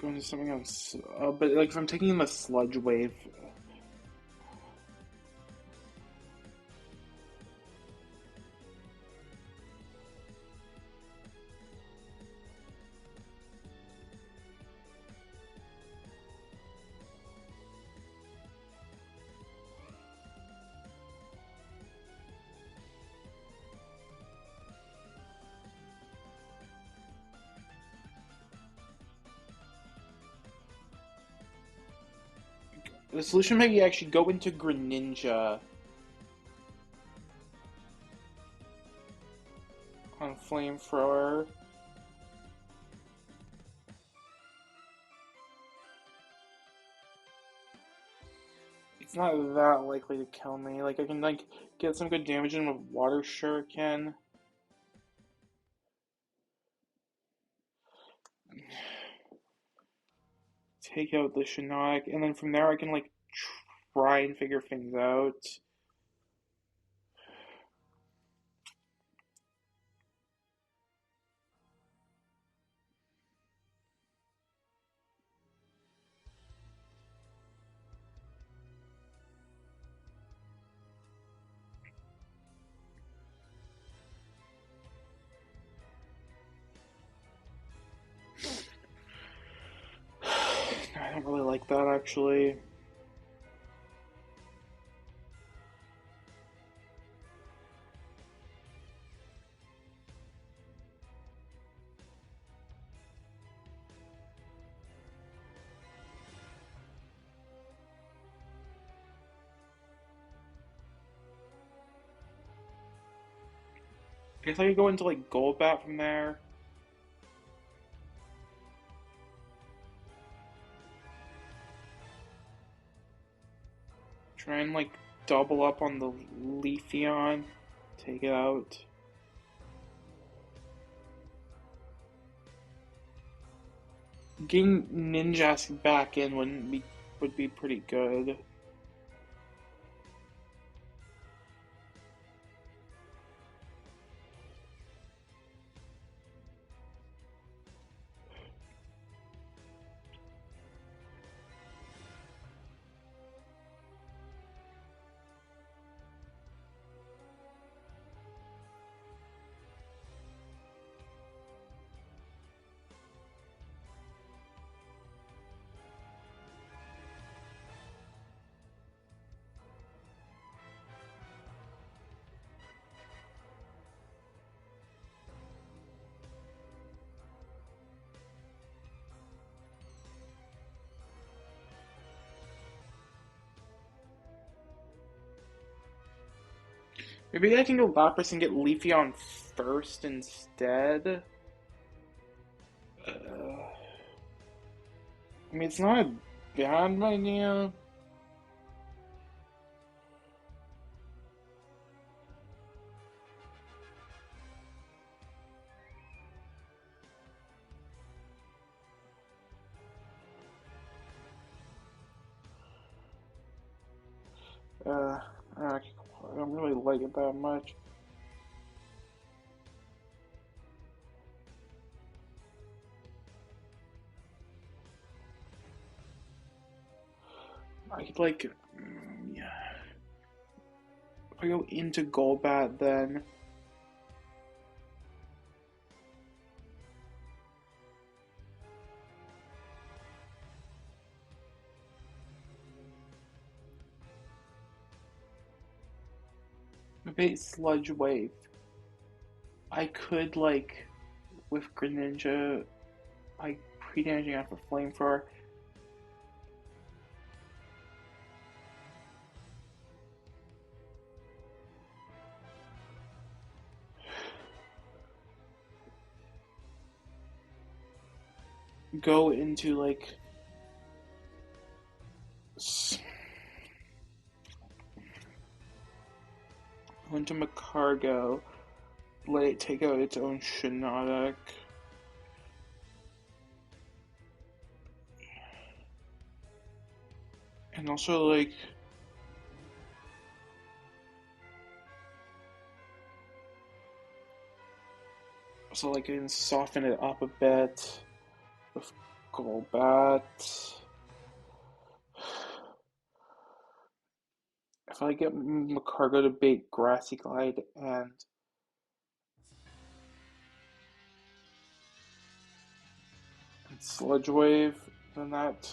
Go into something else. But like if I'm taking the Sludge Wave, the solution may be actually go into Greninja on Flamethrower. It's not that likely to kill me. Like I can like get some good damage in with Water Shuriken. Take out the Shiinotic, and then from there I can like try and figure things out. I don't really like that actually. I guess I could go into like Golbat from there. Try and like double up on the Leafeon. Take it out. Getting Ninjask back in would be pretty good. Maybe I can go Lapras and get Leafeon first instead. I mean, it's not a bad idea. Uh, I don't really like it that much. I could like, yeah. If I go into Golbat, then maybe Sludge Wave. I could like with Greninja, like pre-damaging after Flamethrower. Go into like go into Macargo, let it take out its own Shiinotic. And also like I can soften it up a bit with Golbat. If I get Macargo to bait Grassy Glide and Sludge Wave, then that.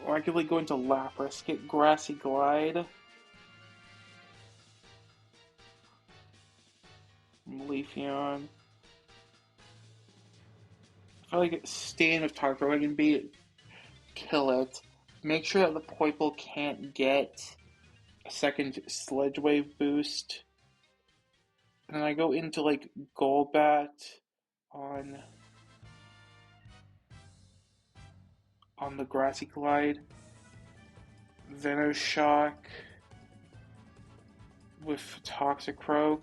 Or I could like go into Lapras, get Grassy Glide, Leafeon. If I like stay in with Tarkro, I can beat kill it. Make sure that the Poiple can't get a second Sledge Wave boost. And then I go into like Golbat on the Grassy Glide, Venoshock with Toxicroak.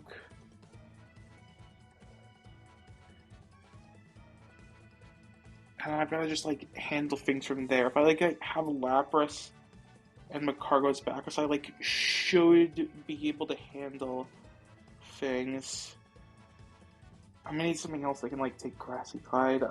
And I'd rather just like handle things from there. If I like have Lapras and Macargo's back, so I like should be able to handle things. I'm gonna need something else that can like take Grassy Glide.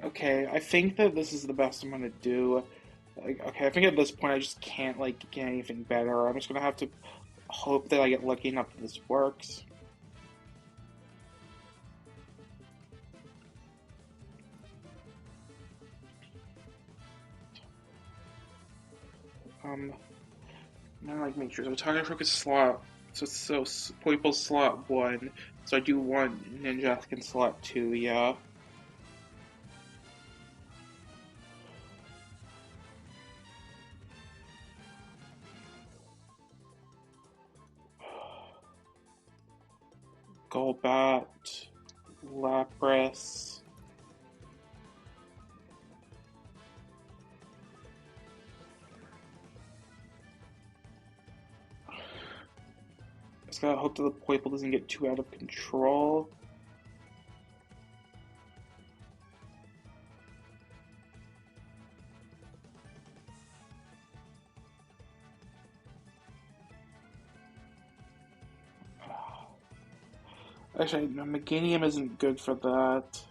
Okay, I think that this is the best I'm gonna do. Like, okay, I think at this point I just can't like get anything better. I'm just gonna have to hope that I get lucky enough that this works. I'm gonna like make sure. So target focus slot. So Poiple slot 1. So I do want Ninja in slot 2. Yeah. Golbat, Lapras. Just gotta hope that the Poiple doesn't get too out of control. Actually, no, Meganium isn't good for that.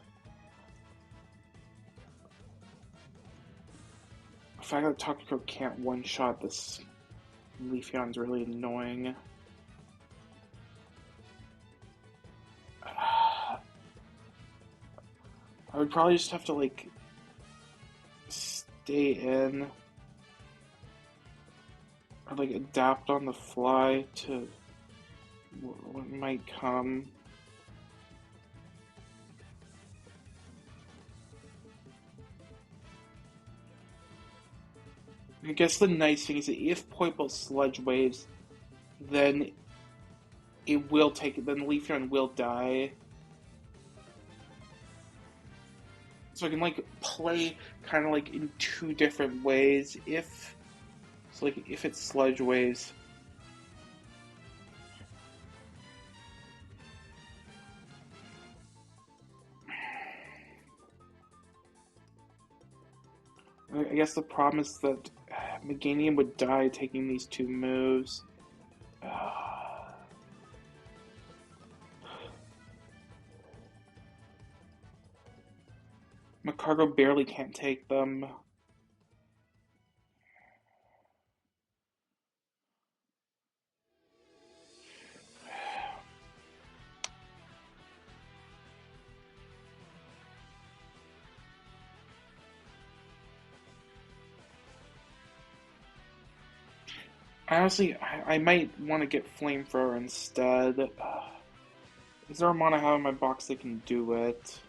The fact that Takako can't one-shot this Leafeon's really annoying. I would probably just have to, like, stay in. Or, like, adapt on the fly to what might come. I guess the nice thing is that if Poiple Sludge Waves, then it will take. Then Leafeon will die. So I can like play kind of like in two different ways. If so, like if it's Sludge Waves. I guess the problem is that Meganium would die taking these two moves. Macargo barely can't take them. Honestly, I might want to get Flamethrower instead. Is there a mon I have in my box that can do it?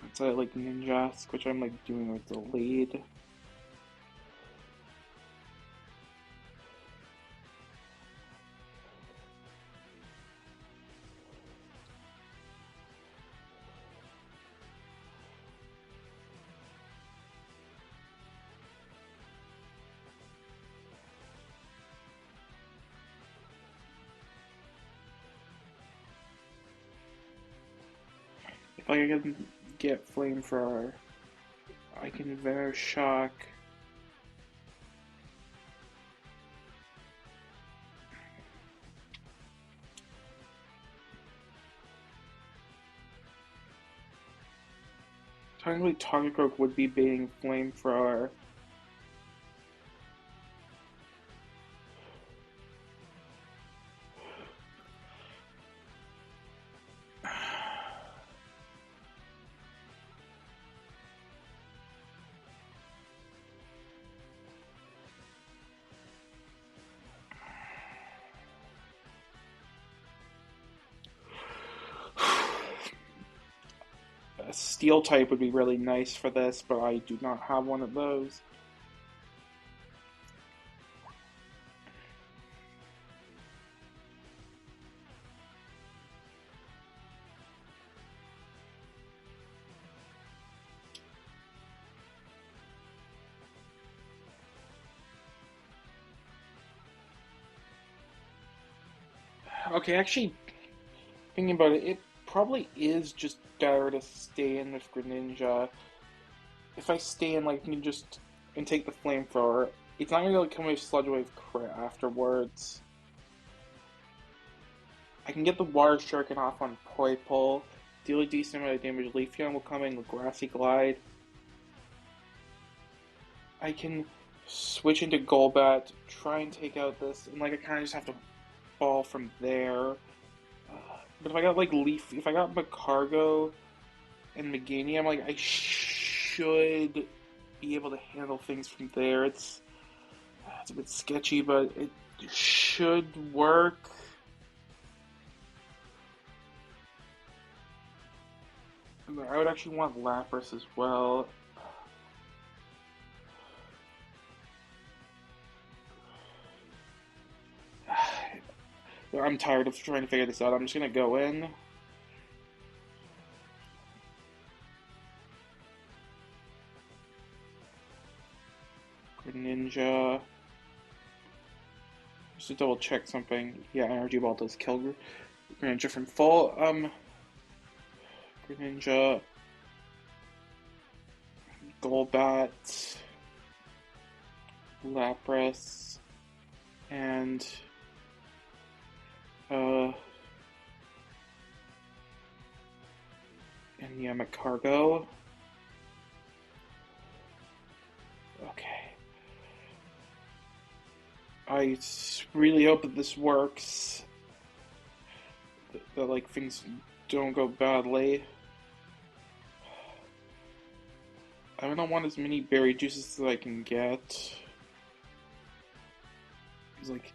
It's like Ninjask, which I'm like doing with the lead. If I can get Flamethrower, I can Venoshock. Technically, Target would be being Flamethrower. A Steel type would be really nice for this, but I do not have one of those. Okay, actually, thinking about it, it probably is just better to stay in with Greninja. If I stay in, like, I can just and take the Flamethrower, it's not gonna like, come with Sludge Wave crit afterwards. I can get the Water Shuriken off on Poipole, deal a decent amount of damage. Leafeon will come in with Grassy Glide. I can switch into Golbat, try and take out this, and like I kind of just have to fall from there. But if I got like if I got Macargo and Meganium, like I should be able to handle things from there. It's a bit sketchy, but it should work. I would actually want Lapras as well. I'm tired of trying to figure this out. I'm just gonna go in. Greninja. Just to double check something. Yeah, Energy Ball does kill Greninja from full. Greninja. Golbat. Lapras. And Yamakargo. Okay. I really hope that this works. That like things don't go badly. I'm gonna want as many berry juices as I can get. Because like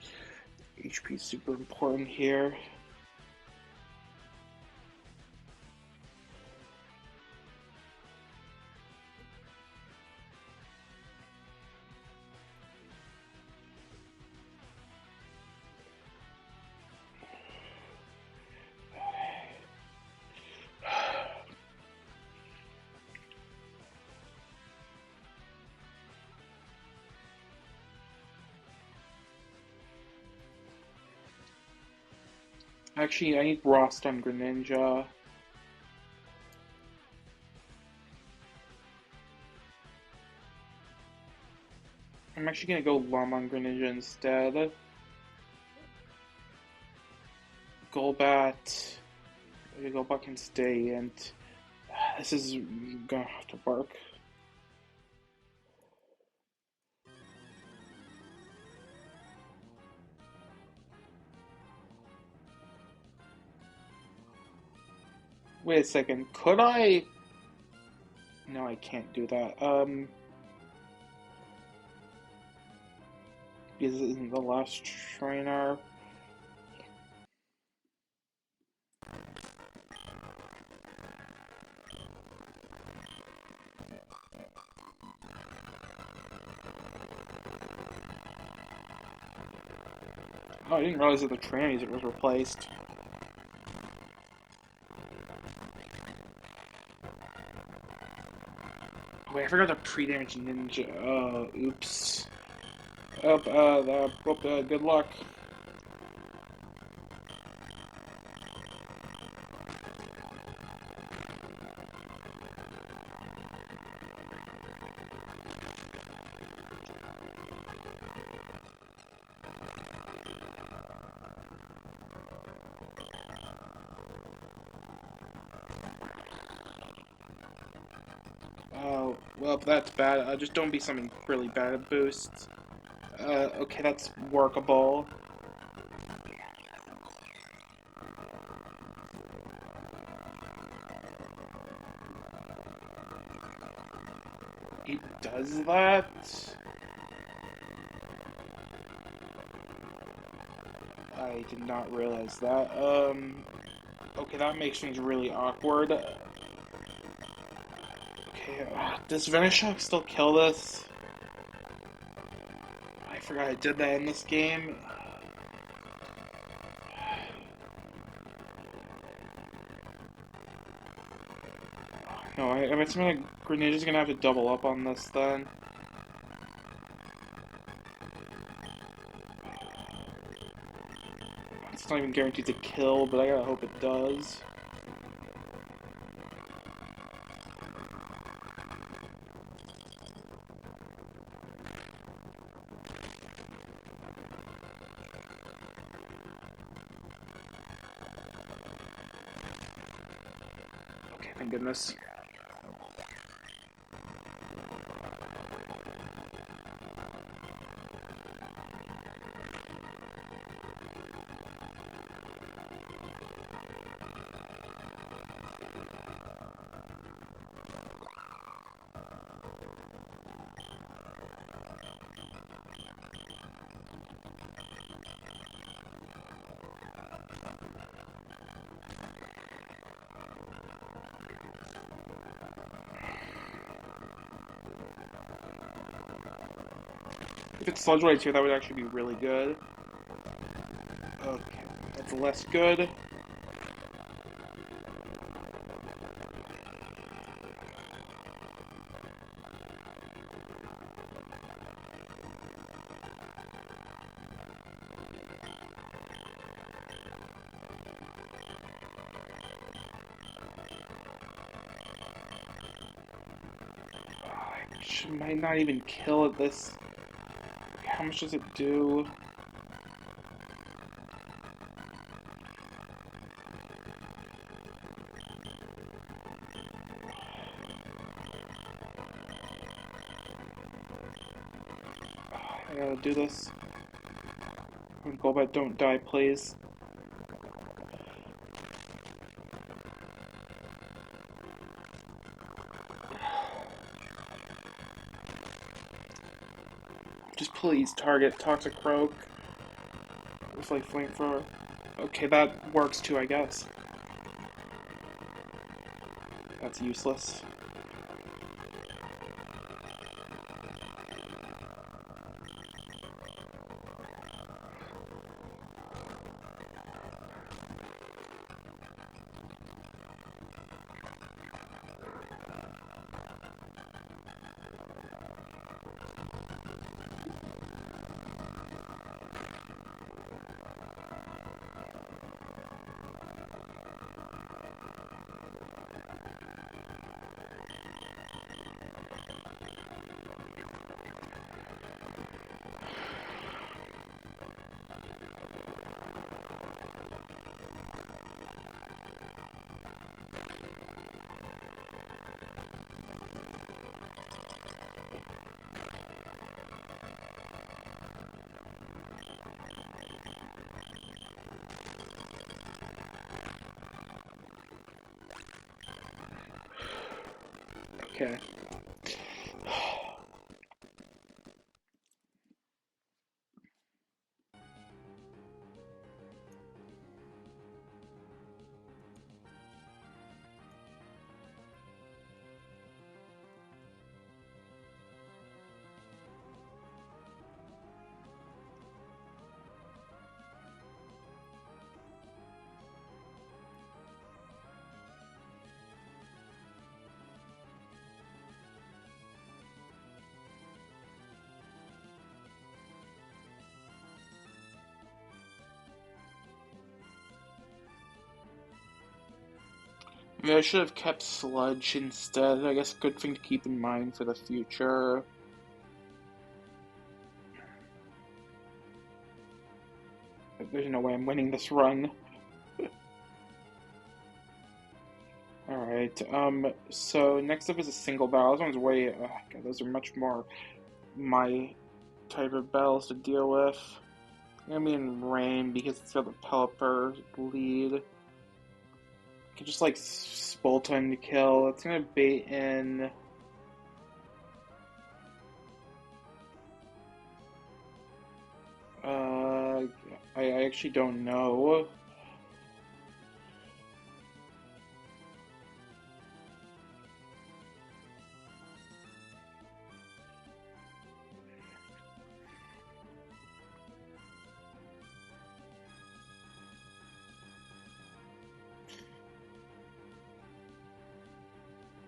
HP is super important here. Actually, I need Frost on Greninja. I'm actually gonna go Lum on Greninja instead. Golbat. Golbat can stay, and this is gonna have to work. Wait a second, could I? No, I can't do that. Because this isn't the last trainer. Oh, I didn't realize that the trainer music was replaced. Wait, I forgot the pre-damage ninja. Oops. Good luck. Oh, well, that's bad. Just don't be something really bad at boosts. Okay, that's workable. It does that? I did not realize that. Okay, that makes things really awkward. Okay, does Venoshock still kill this? I forgot I did that in this game. No, I mean, something like Greninja's gonna have to double up on this then. It's not even guaranteed to kill, but I gotta hope it does. Okay, thank goodness. If it's Sludge Wave too, that would actually be really good. Okay. That's less good. I might not even kill at this. How much does it do? I gotta do this. Golbat, don't die, please. Just please target Toxic Rogue with like flamethrower. Okay, that works too, I guess. That's useless. Okay. Maybe I should have kept Sludge instead. I guess a good thing to keep in mind for the future. There's no way I'm winning this run. Alright, so next up is a single battle. This one's way, God, those are much more my type of battles to deal with. I'm gonna be in Rain because it's got the Pelipper lead. I can just like Spolton to kill. It's gonna bait in. I actually don't know.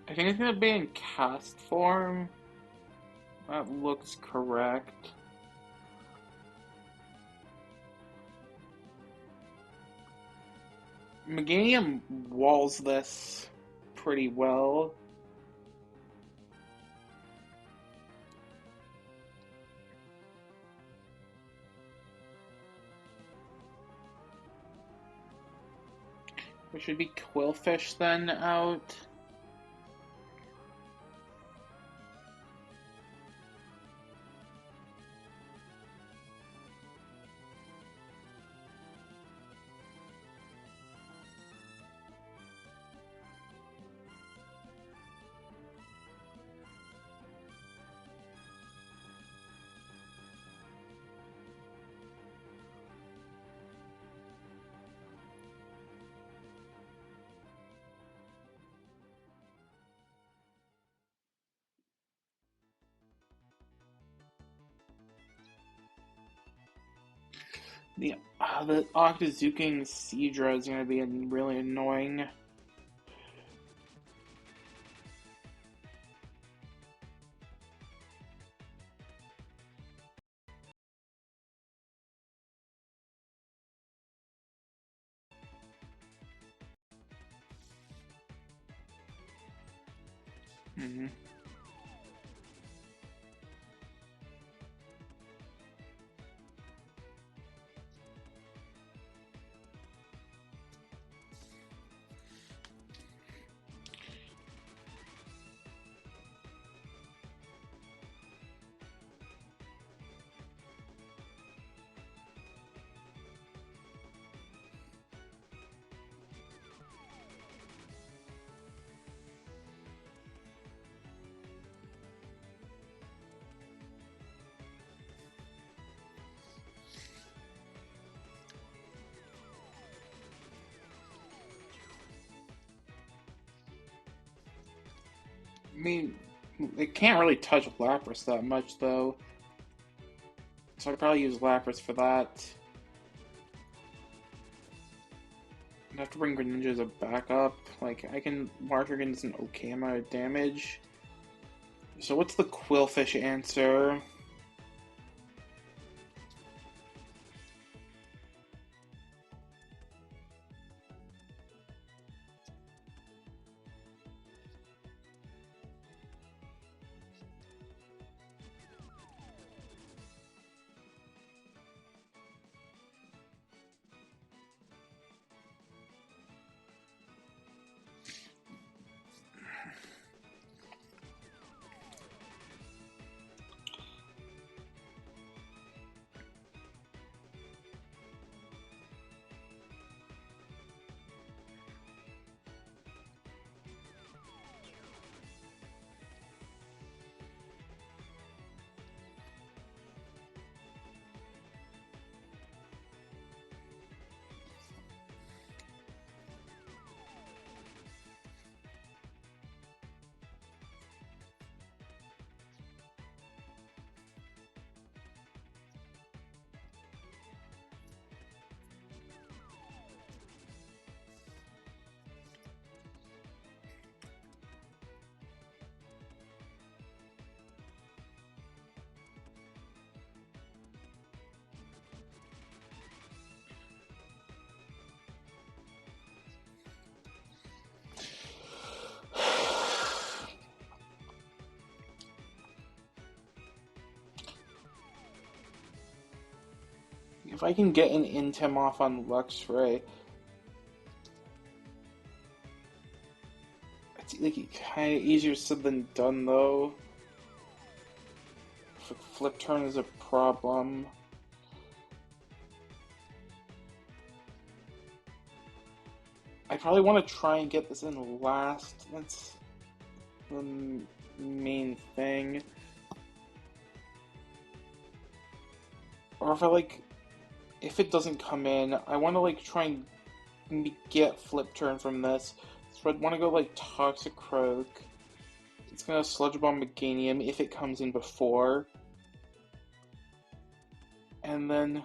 I think it's gonna be in cast form. That looks correct. Meganium walls this pretty well. There should be Quillfish then out. The Octozuking Seadra is gonna be really annoying. Hmm. I mean, it can't really touch Lapras that much though, so I'd probably use Lapras for that. I'd have to bring Greninja as a backup. Like, I can Martyrdon does an okay amount of damage. So what's the Quillfish answer? If I can get an Intem off on Luxray, it's like kind of easier said than done though. If a flip turn is a problem. I probably want to try and get this in last. That's the main thing. Or if it doesn't come in, I want to try and get flip turn from this. So I'd want to go Toxic Croak. It's gonna Sludge Bomb Meganium if it comes in before. And then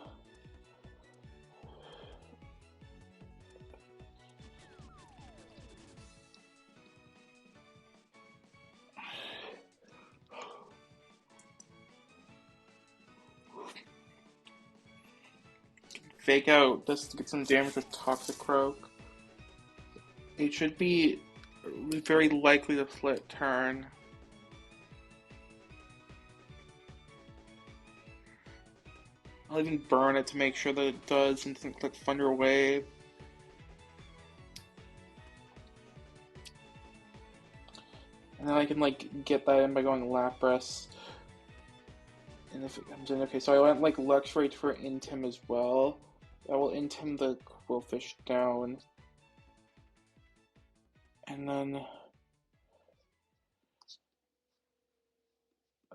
fake out this to get some damage with Toxic Croak. It should be very likely to flip turn. I'll even burn it to make sure that it does and doesn't click Thunder Wave. And then I can get that in by going Lapras. And if it comes in, okay, so I went Luxray for Intem as well. I will Intem the Quillfish down. And then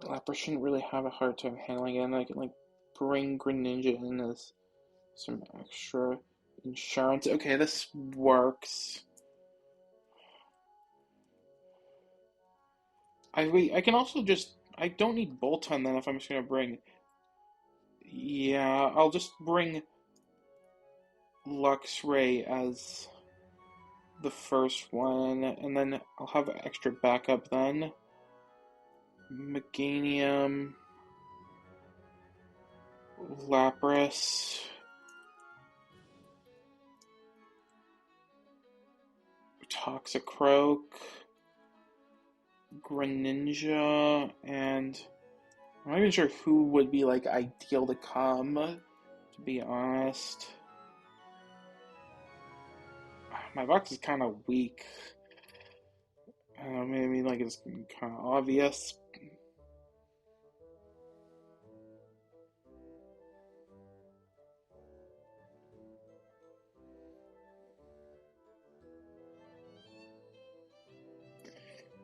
Lapras shouldn't really have a hard time handling it, and I can bring Greninja in as some extra insurance. Okay, this works. I can also just I don't need Bolton then if I'm just gonna bring. Yeah, I'll just bring Luxray as the first one, and then I'll have extra backup then. Meganium, Lapras, Toxicroak, Greninja, and I'm not even sure who would be like ideal to come, to be honest. My box is kind of weak. Maybe like it's kind of obvious.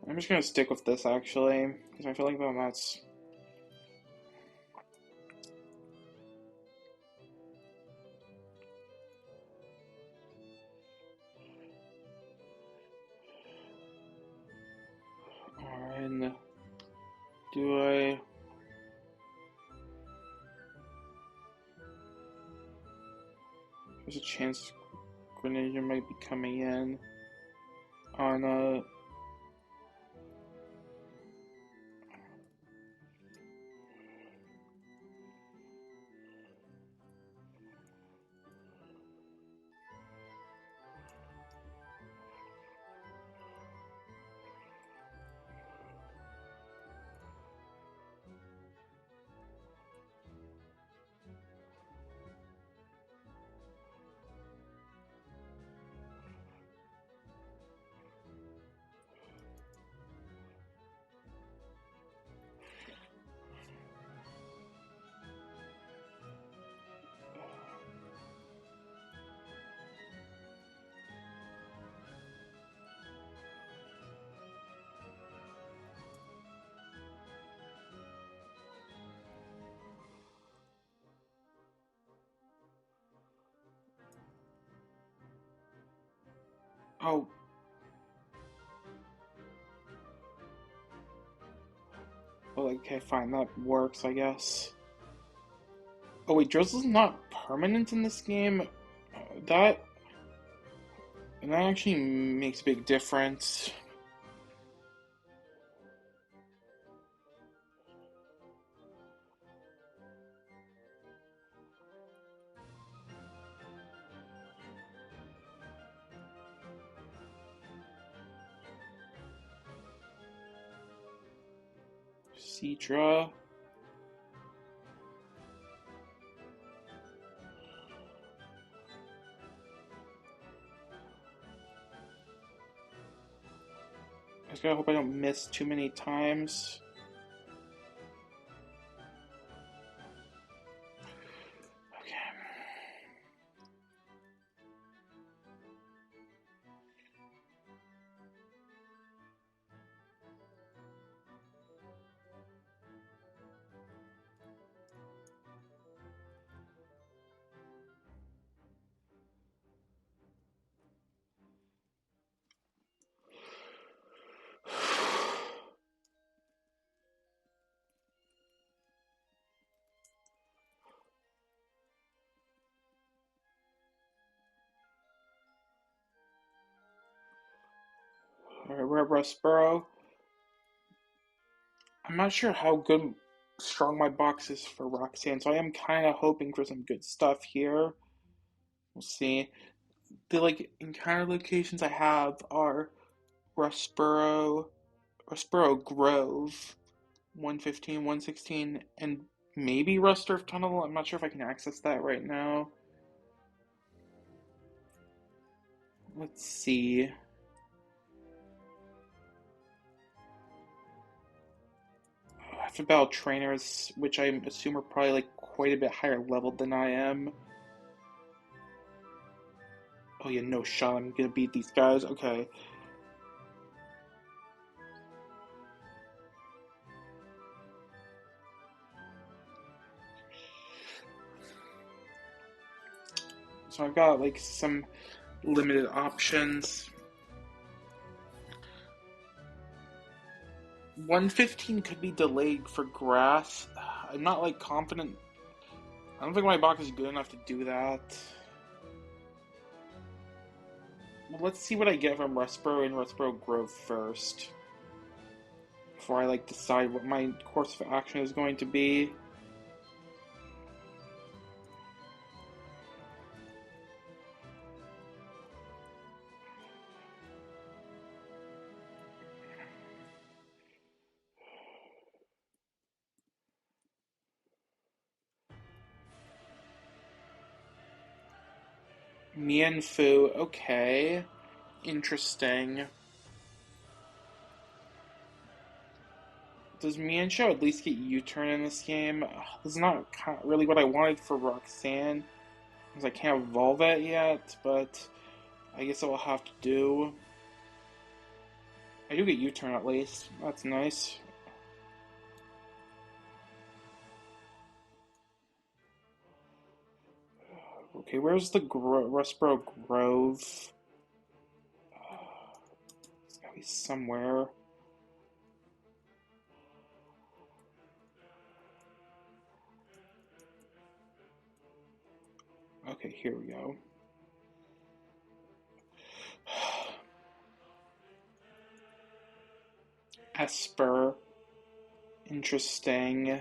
I'm just gonna stick with this actually, because I feel like that's. And do I? There's a chance Greninja might be coming in on a. Oh, well, okay, fine, that works, I guess. Oh wait, Drizzle's not permanent in this game. That that actually makes a big difference. Cedra. I just gotta hope I don't miss too many times. Okay. Alright, Rustboro. I'm not sure how strong my box is for Roxanne, so I am kind of hoping for some good stuff here. We'll see. The like encounter locations I have are Rustboro, Rustboro Grove, 115, 116, and maybe Rusturf Tunnel. I'm not sure if I can access that right now. Let's see. I have to battle trainers, which I assume are probably like quite a bit higher level than I am. Oh yeah, no shot. I'm gonna beat these guys. Okay. So I've got like some limited options. 115 could be delayed for grass. I'm not like confident. I don't think my box is good enough to do that. Well, let's see what I get from Rustboro and Rustboro Grove first, before I decide what my course of action is going to be. Mienfu, okay. Interesting. Does Mienshao at least get U-turn in this game? This is not really what I wanted for Roxanne, because I can't evolve it yet, but I guess I will have to do. I do get U-turn at least. That's nice. Okay, where's the Rustboro Grove? It's gotta be somewhere. Okay, here we go. Esper. Interesting.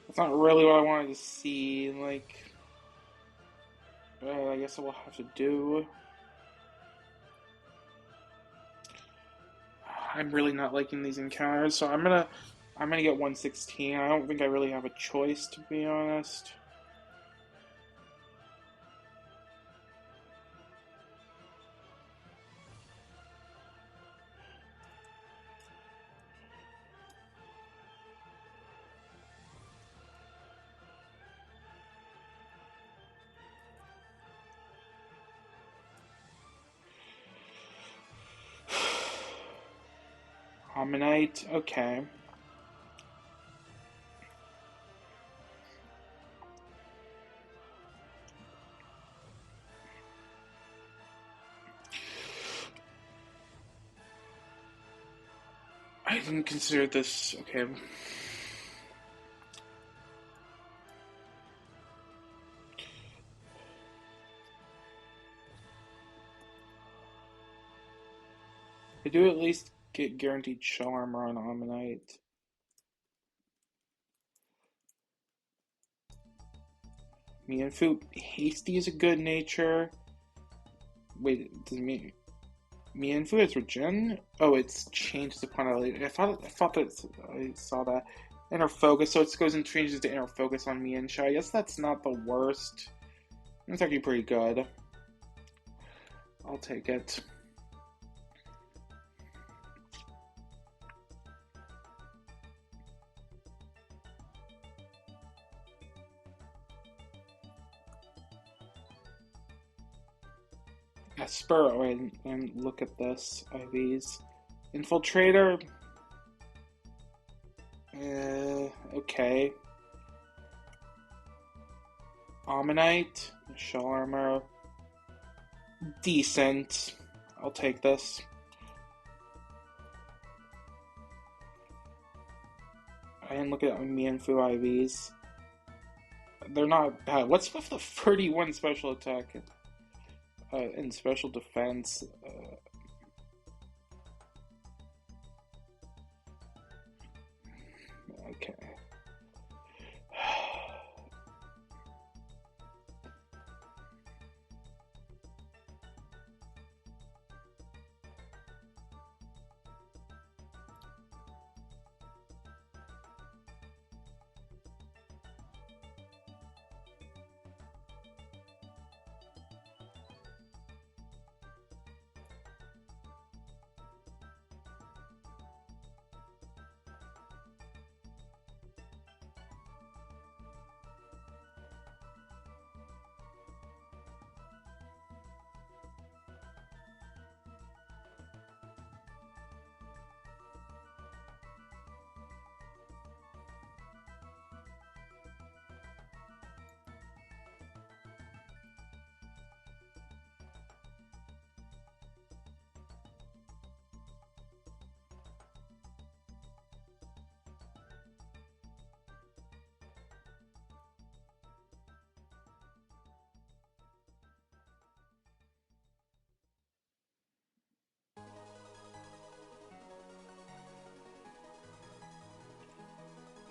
That's not really what I wanted to see, I guess I will have to do. I'm really not liking these encounters, so I'm gonna get 116. I don't think I really have a choice, to be honest. Ammonite, okay. I didn't consider this. Okay. I do at least get guaranteed shell armor on Ammonite. Mienfu, hasty is a good nature. Wait, does Mienfu is regen? Oh, it's changed upon a later. I thought that I saw that. Inner focus, so it goes and changes to inner focus on Mienshao. I guess that's not the worst. It's actually pretty good. I'll take it. Esper, oh, and look at this, IVs. Infiltrator, okay. Ammonite, shell armor, decent. I'll take this. I didn't look at Mienfu IVs. They're not bad. What's with the 31 special attack and special defense? Okay.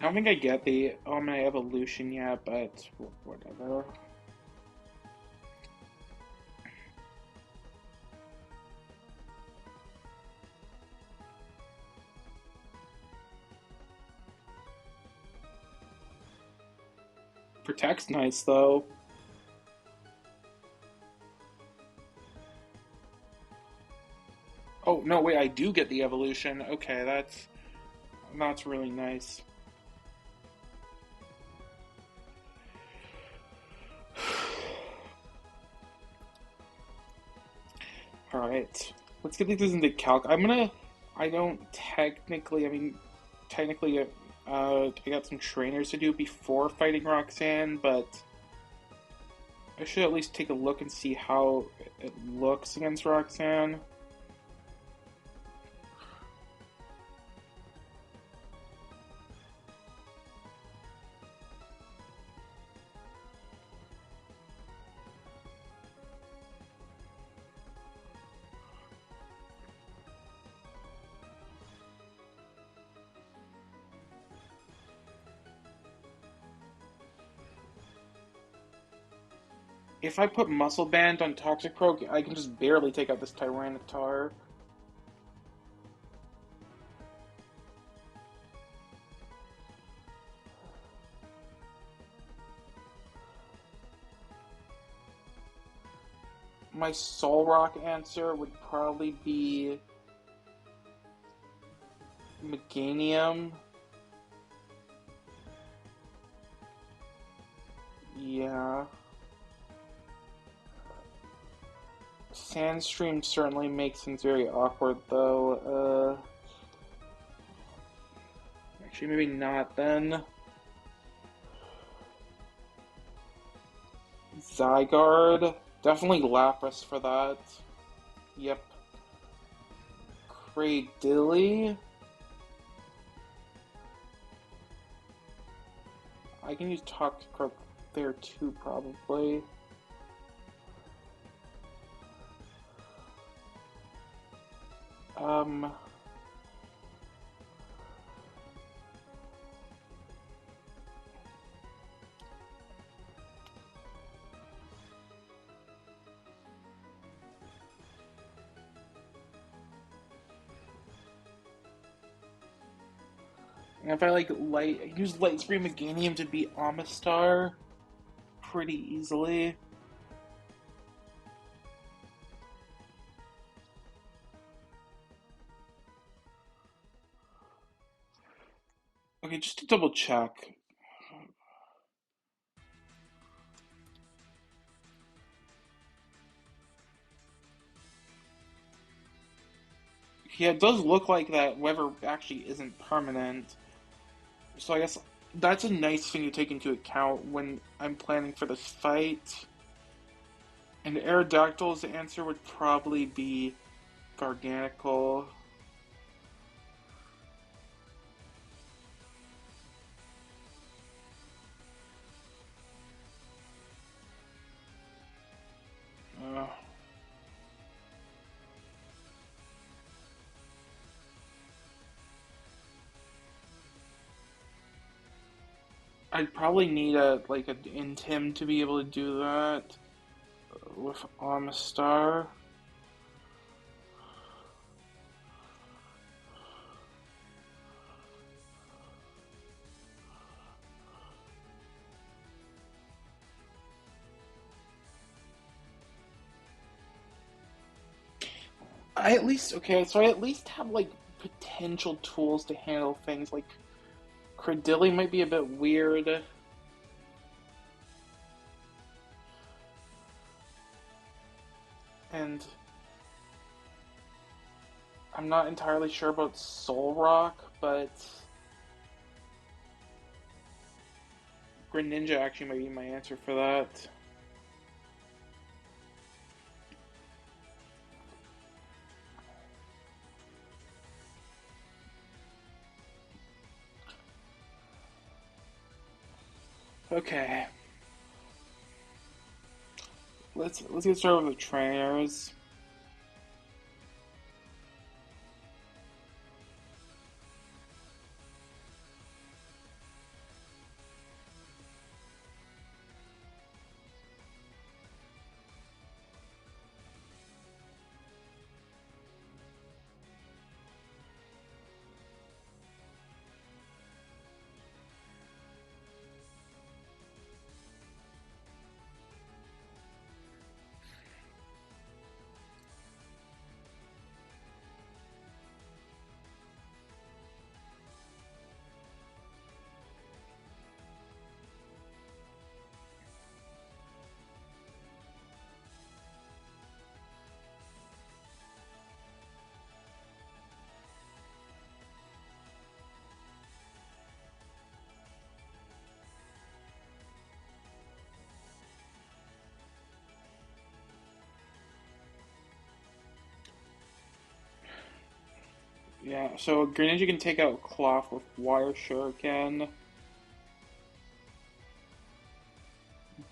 I don't think I get the my evolution yet, but whatever. Protect's nice though. Oh no, wait, I do get the evolution. Okay, that's really nice. All right, let's get these into calc. I don't technically. I mean, technically, I got some trainers to do before fighting Roxanne, but I should at least take a look and see how it looks against Roxanne. If I put Muscle Band on Toxicroak, I can just barely take out this Tyranitar. My Soul Rock answer would probably be Meganium. Yeah. Sandstream certainly makes things very awkward, though. Actually, maybe not then. Zygarde. Definitely Lapras for that. Yep. Cradilly. I can use Toxicroak there too, probably. Um. And if I use Light Screen Meganium to beat Amistar pretty easily. Okay, just to double check. Yeah, it does look like that weather actually isn't permanent. So I guess that's a nice thing to take into account when I'm planning for this fight. And Aerodactyl's answer would probably be Garganical. Uh, I'd probably need an Intim to be able to do that with Amistar. So I at least have potential tools to handle things like Cradilly might be a bit weird. And I'm not entirely sure about Soul Rock, but Greninja actually might be my answer for that. Okay. Let's get started with the trainers. Yeah, so Greninja can take out Cloth with Water Shuriken,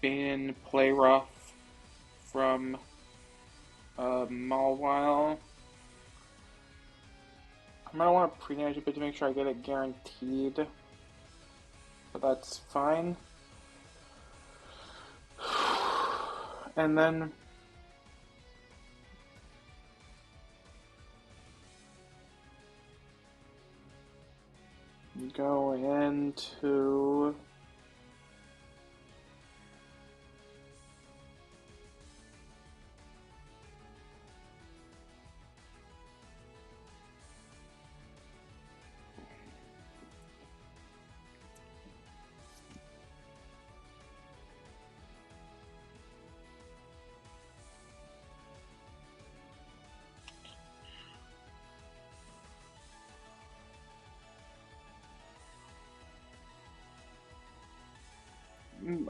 ban Play Rough from Mawile. I'm gonna want to pre-energy bit to make sure I get it guaranteed, but that's fine. And then go into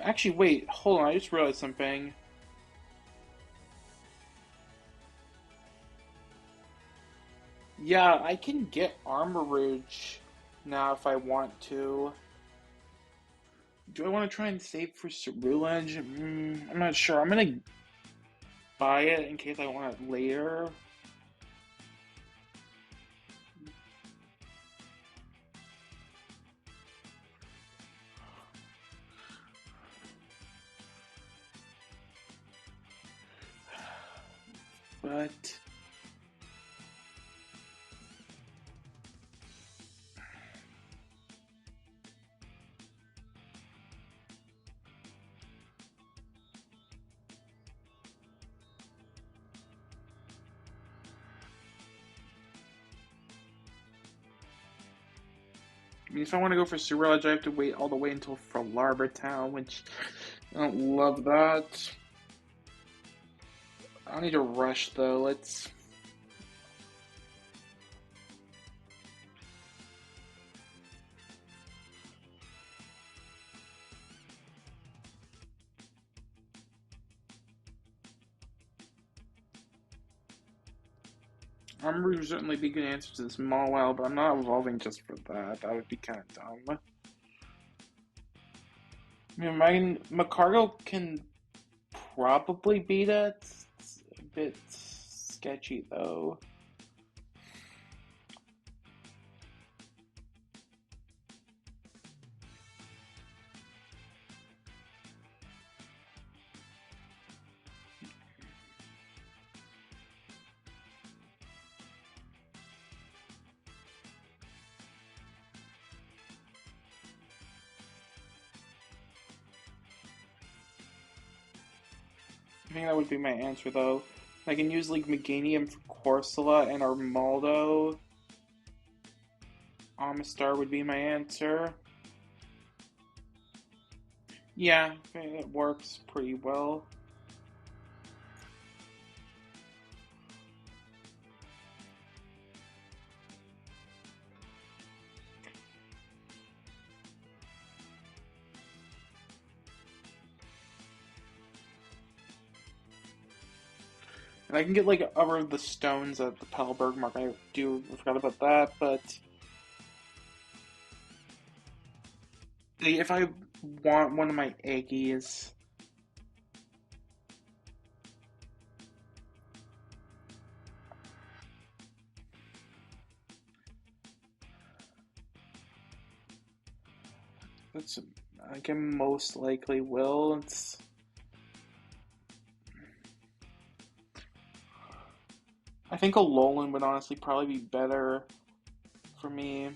actually wait, hold on, I just realized something. Yeah, I can get Armor Rouge now if I want to. Do I want to try and save for Ceruledge? I'm not sure. I'm gonna buy it in case I want it later. But I mean, if I want to go for Ceruledge, I have to wait all the way until for Larber Town, which I don't love that. I don't need to rush though. Let's. Armor would certainly be a good answer to this Mawile, but I'm not evolving just for that. That would be kind of dumb. I mean, Macargo can probably beat it. It's a bit sketchy though. I think that would be my answer though. I can use like Meganium for Corsola and Armaldo. Amistar would be my answer. Yeah, it works pretty well. And I can get like other of the stones at the Pelberg Mark. I forgot about that, but if I want one of my Aggies, that's I can most likely will. I think a Alolan would honestly probably be better for me.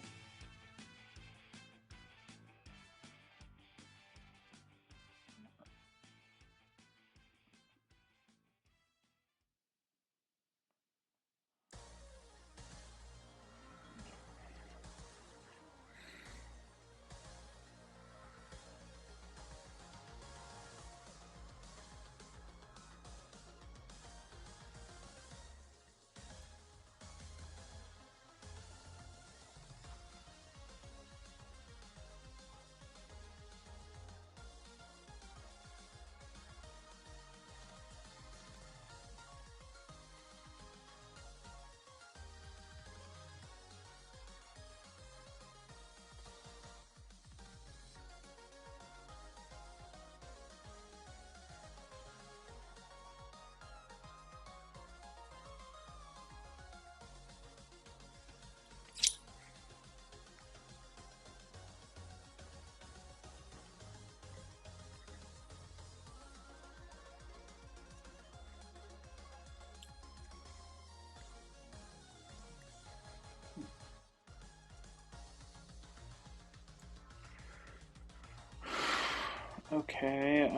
Okay,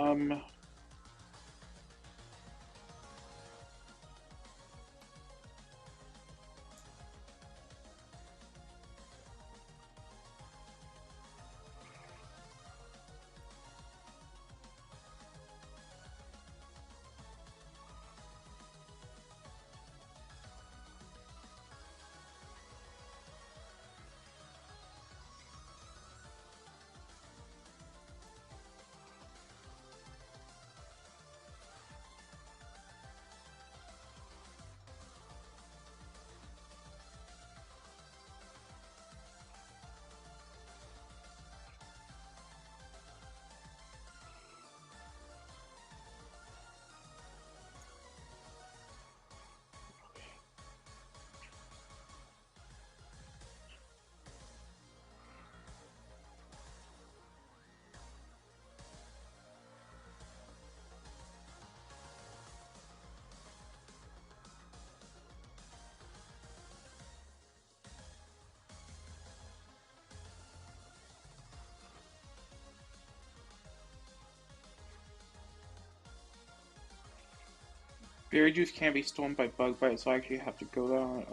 berry juice can't be stolen by bug bite, so I actually have to go down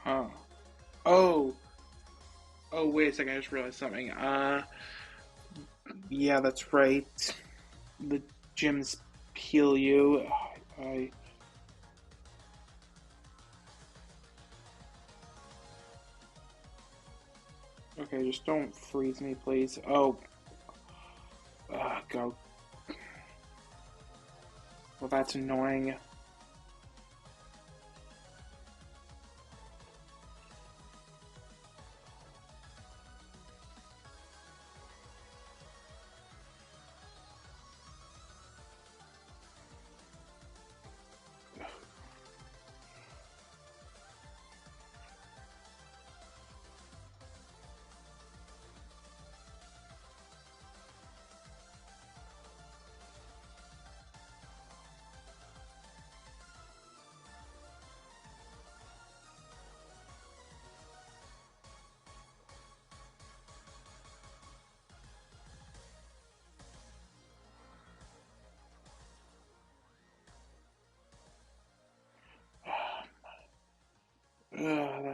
huh. Oh, oh, wait a second, I just realized something. Yeah, that's right. The gyms peel you. I Okay, just don't freeze me, please. Oh, go. Well, that's annoying.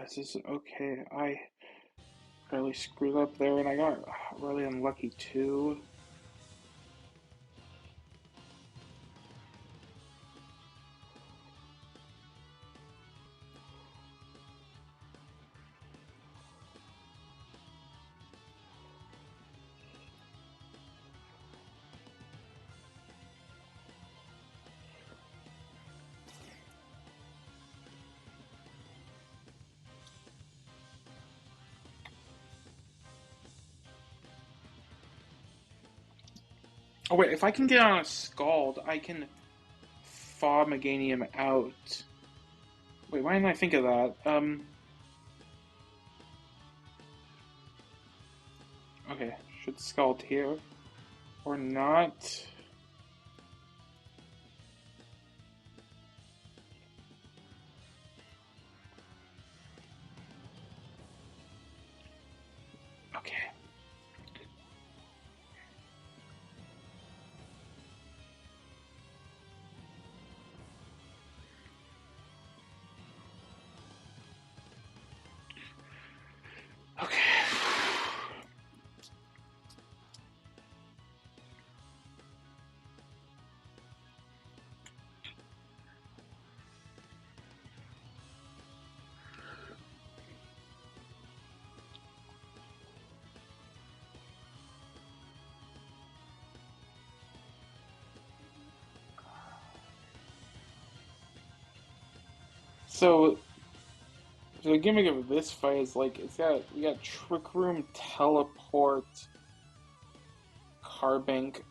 This is okay. I really screwed up there, and I got really unlucky too. Oh wait, if I can get on a Scald, I can Meganium out. Wait, why didn't I think of that? Okay, should Scald here or not? Okay. Okay. So the gimmick of this fight is like we got Trick Room, Teleport, Carbink.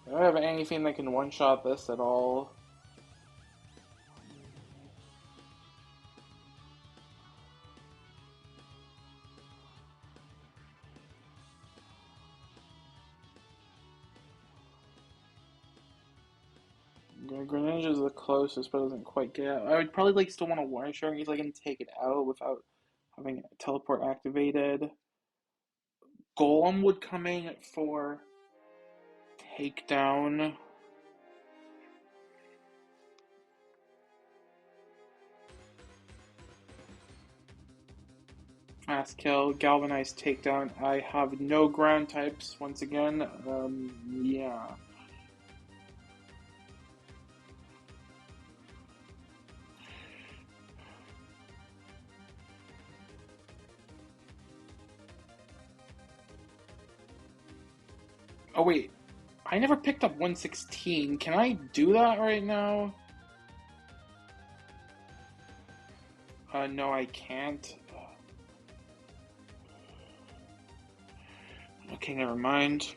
I don't have anything that can one-shot this at all. Greninja is the closest, but doesn't quite get out. I would probably like still want to one shot because I can take it out without having teleport activated. Golem would come in for takedown. Fast kill, galvanized takedown. I have no ground types once again. Yeah. Oh wait, I never picked up 116. Can I do that right now? No, I can't. Okay, never mind.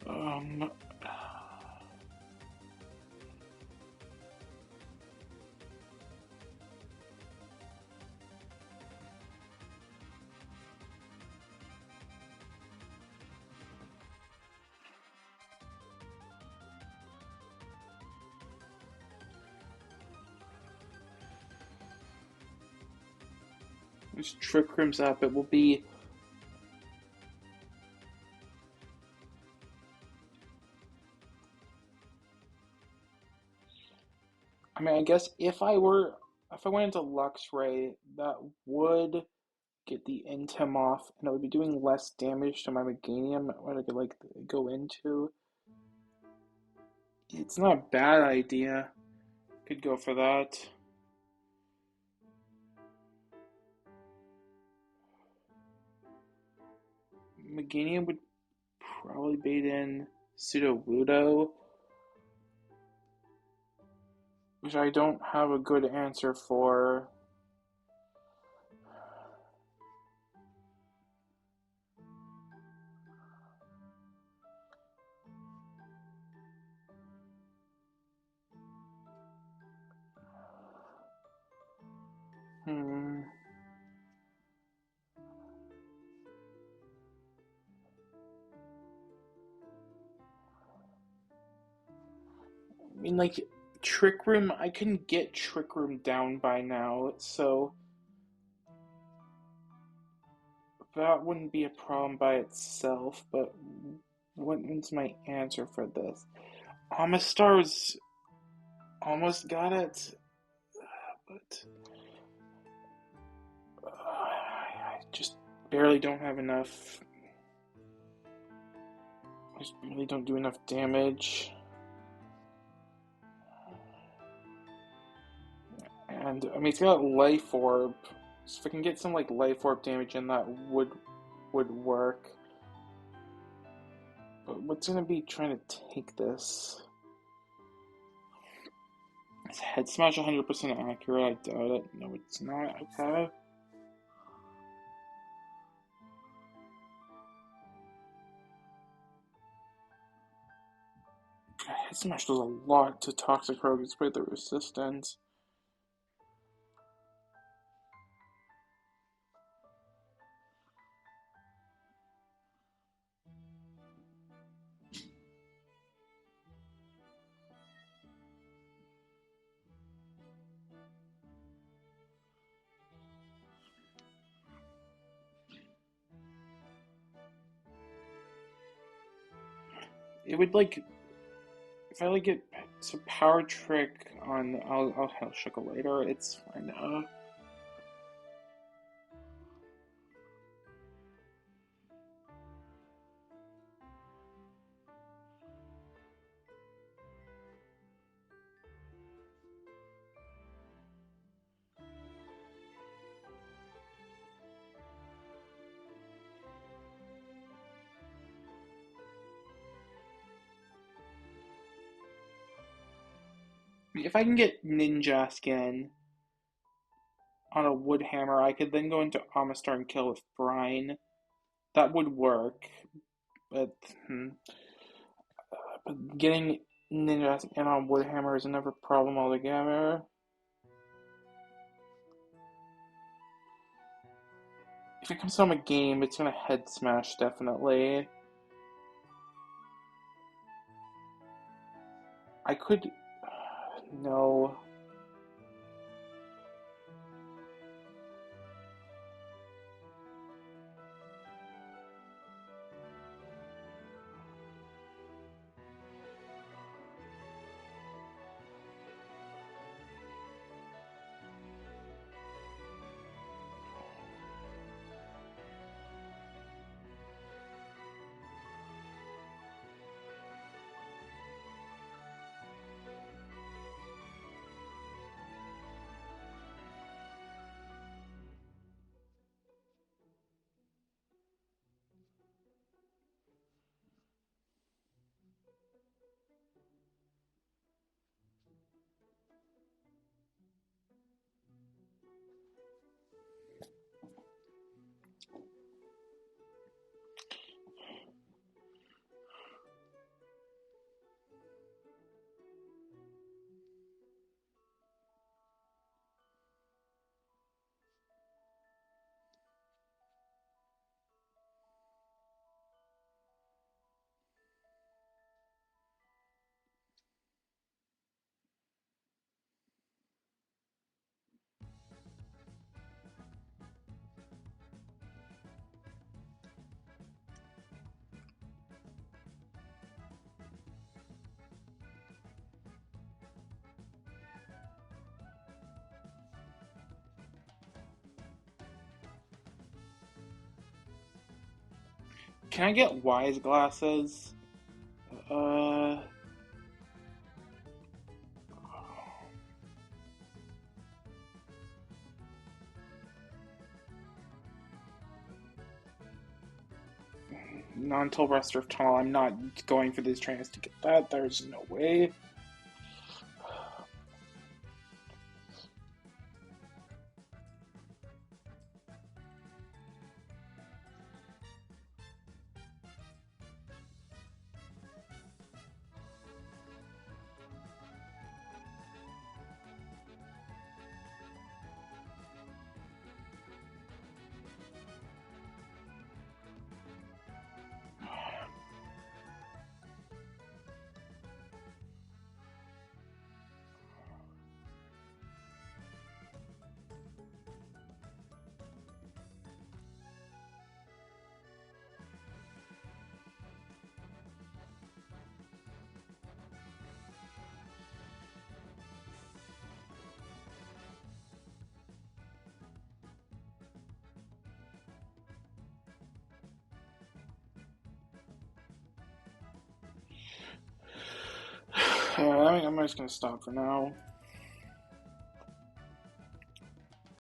Um, There's Trick Room's up. It will be. I mean, I guess if I went into Luxray, that would get the Intim off, and it would be doing less damage to my Meganium. What I could like go into. It's not a bad idea. Could go for that. Meganium would probably bait in Sudowoodo, which I don't have a good answer for. Hmm. I mean, like, Trick Room, I can get Trick Room down by now, so that wouldn't be a problem by itself, but what's my answer for this? Amistar's almost got it, but I just barely don't have enough. I just really don't do enough damage. And I mean, it's got Life Orb, so if I can get some like Life Orb damage in, that would work. But what's gonna be trying to take this? Is Head Smash 100% accurate? I doubt it. No, it's not. Okay. Head Smash does a lot to Toxic Rogue despite the resistance. it would like if I like get some power trick on, I'll Hell Sugar later. It's fine. If I can get Ninja Skin on a wood hammer, I could then go into Amistar and kill with Brine. That would work, but, but getting Ninja Skin on wood hammer is another problem altogether. If it comes from a game, it's gonna head smash definitely. I could no. Can I get Wise glasses? Uh, not until Rest of Tunnel. I'm not going for these trains to get that. There's no way. I'm just gonna stop for now.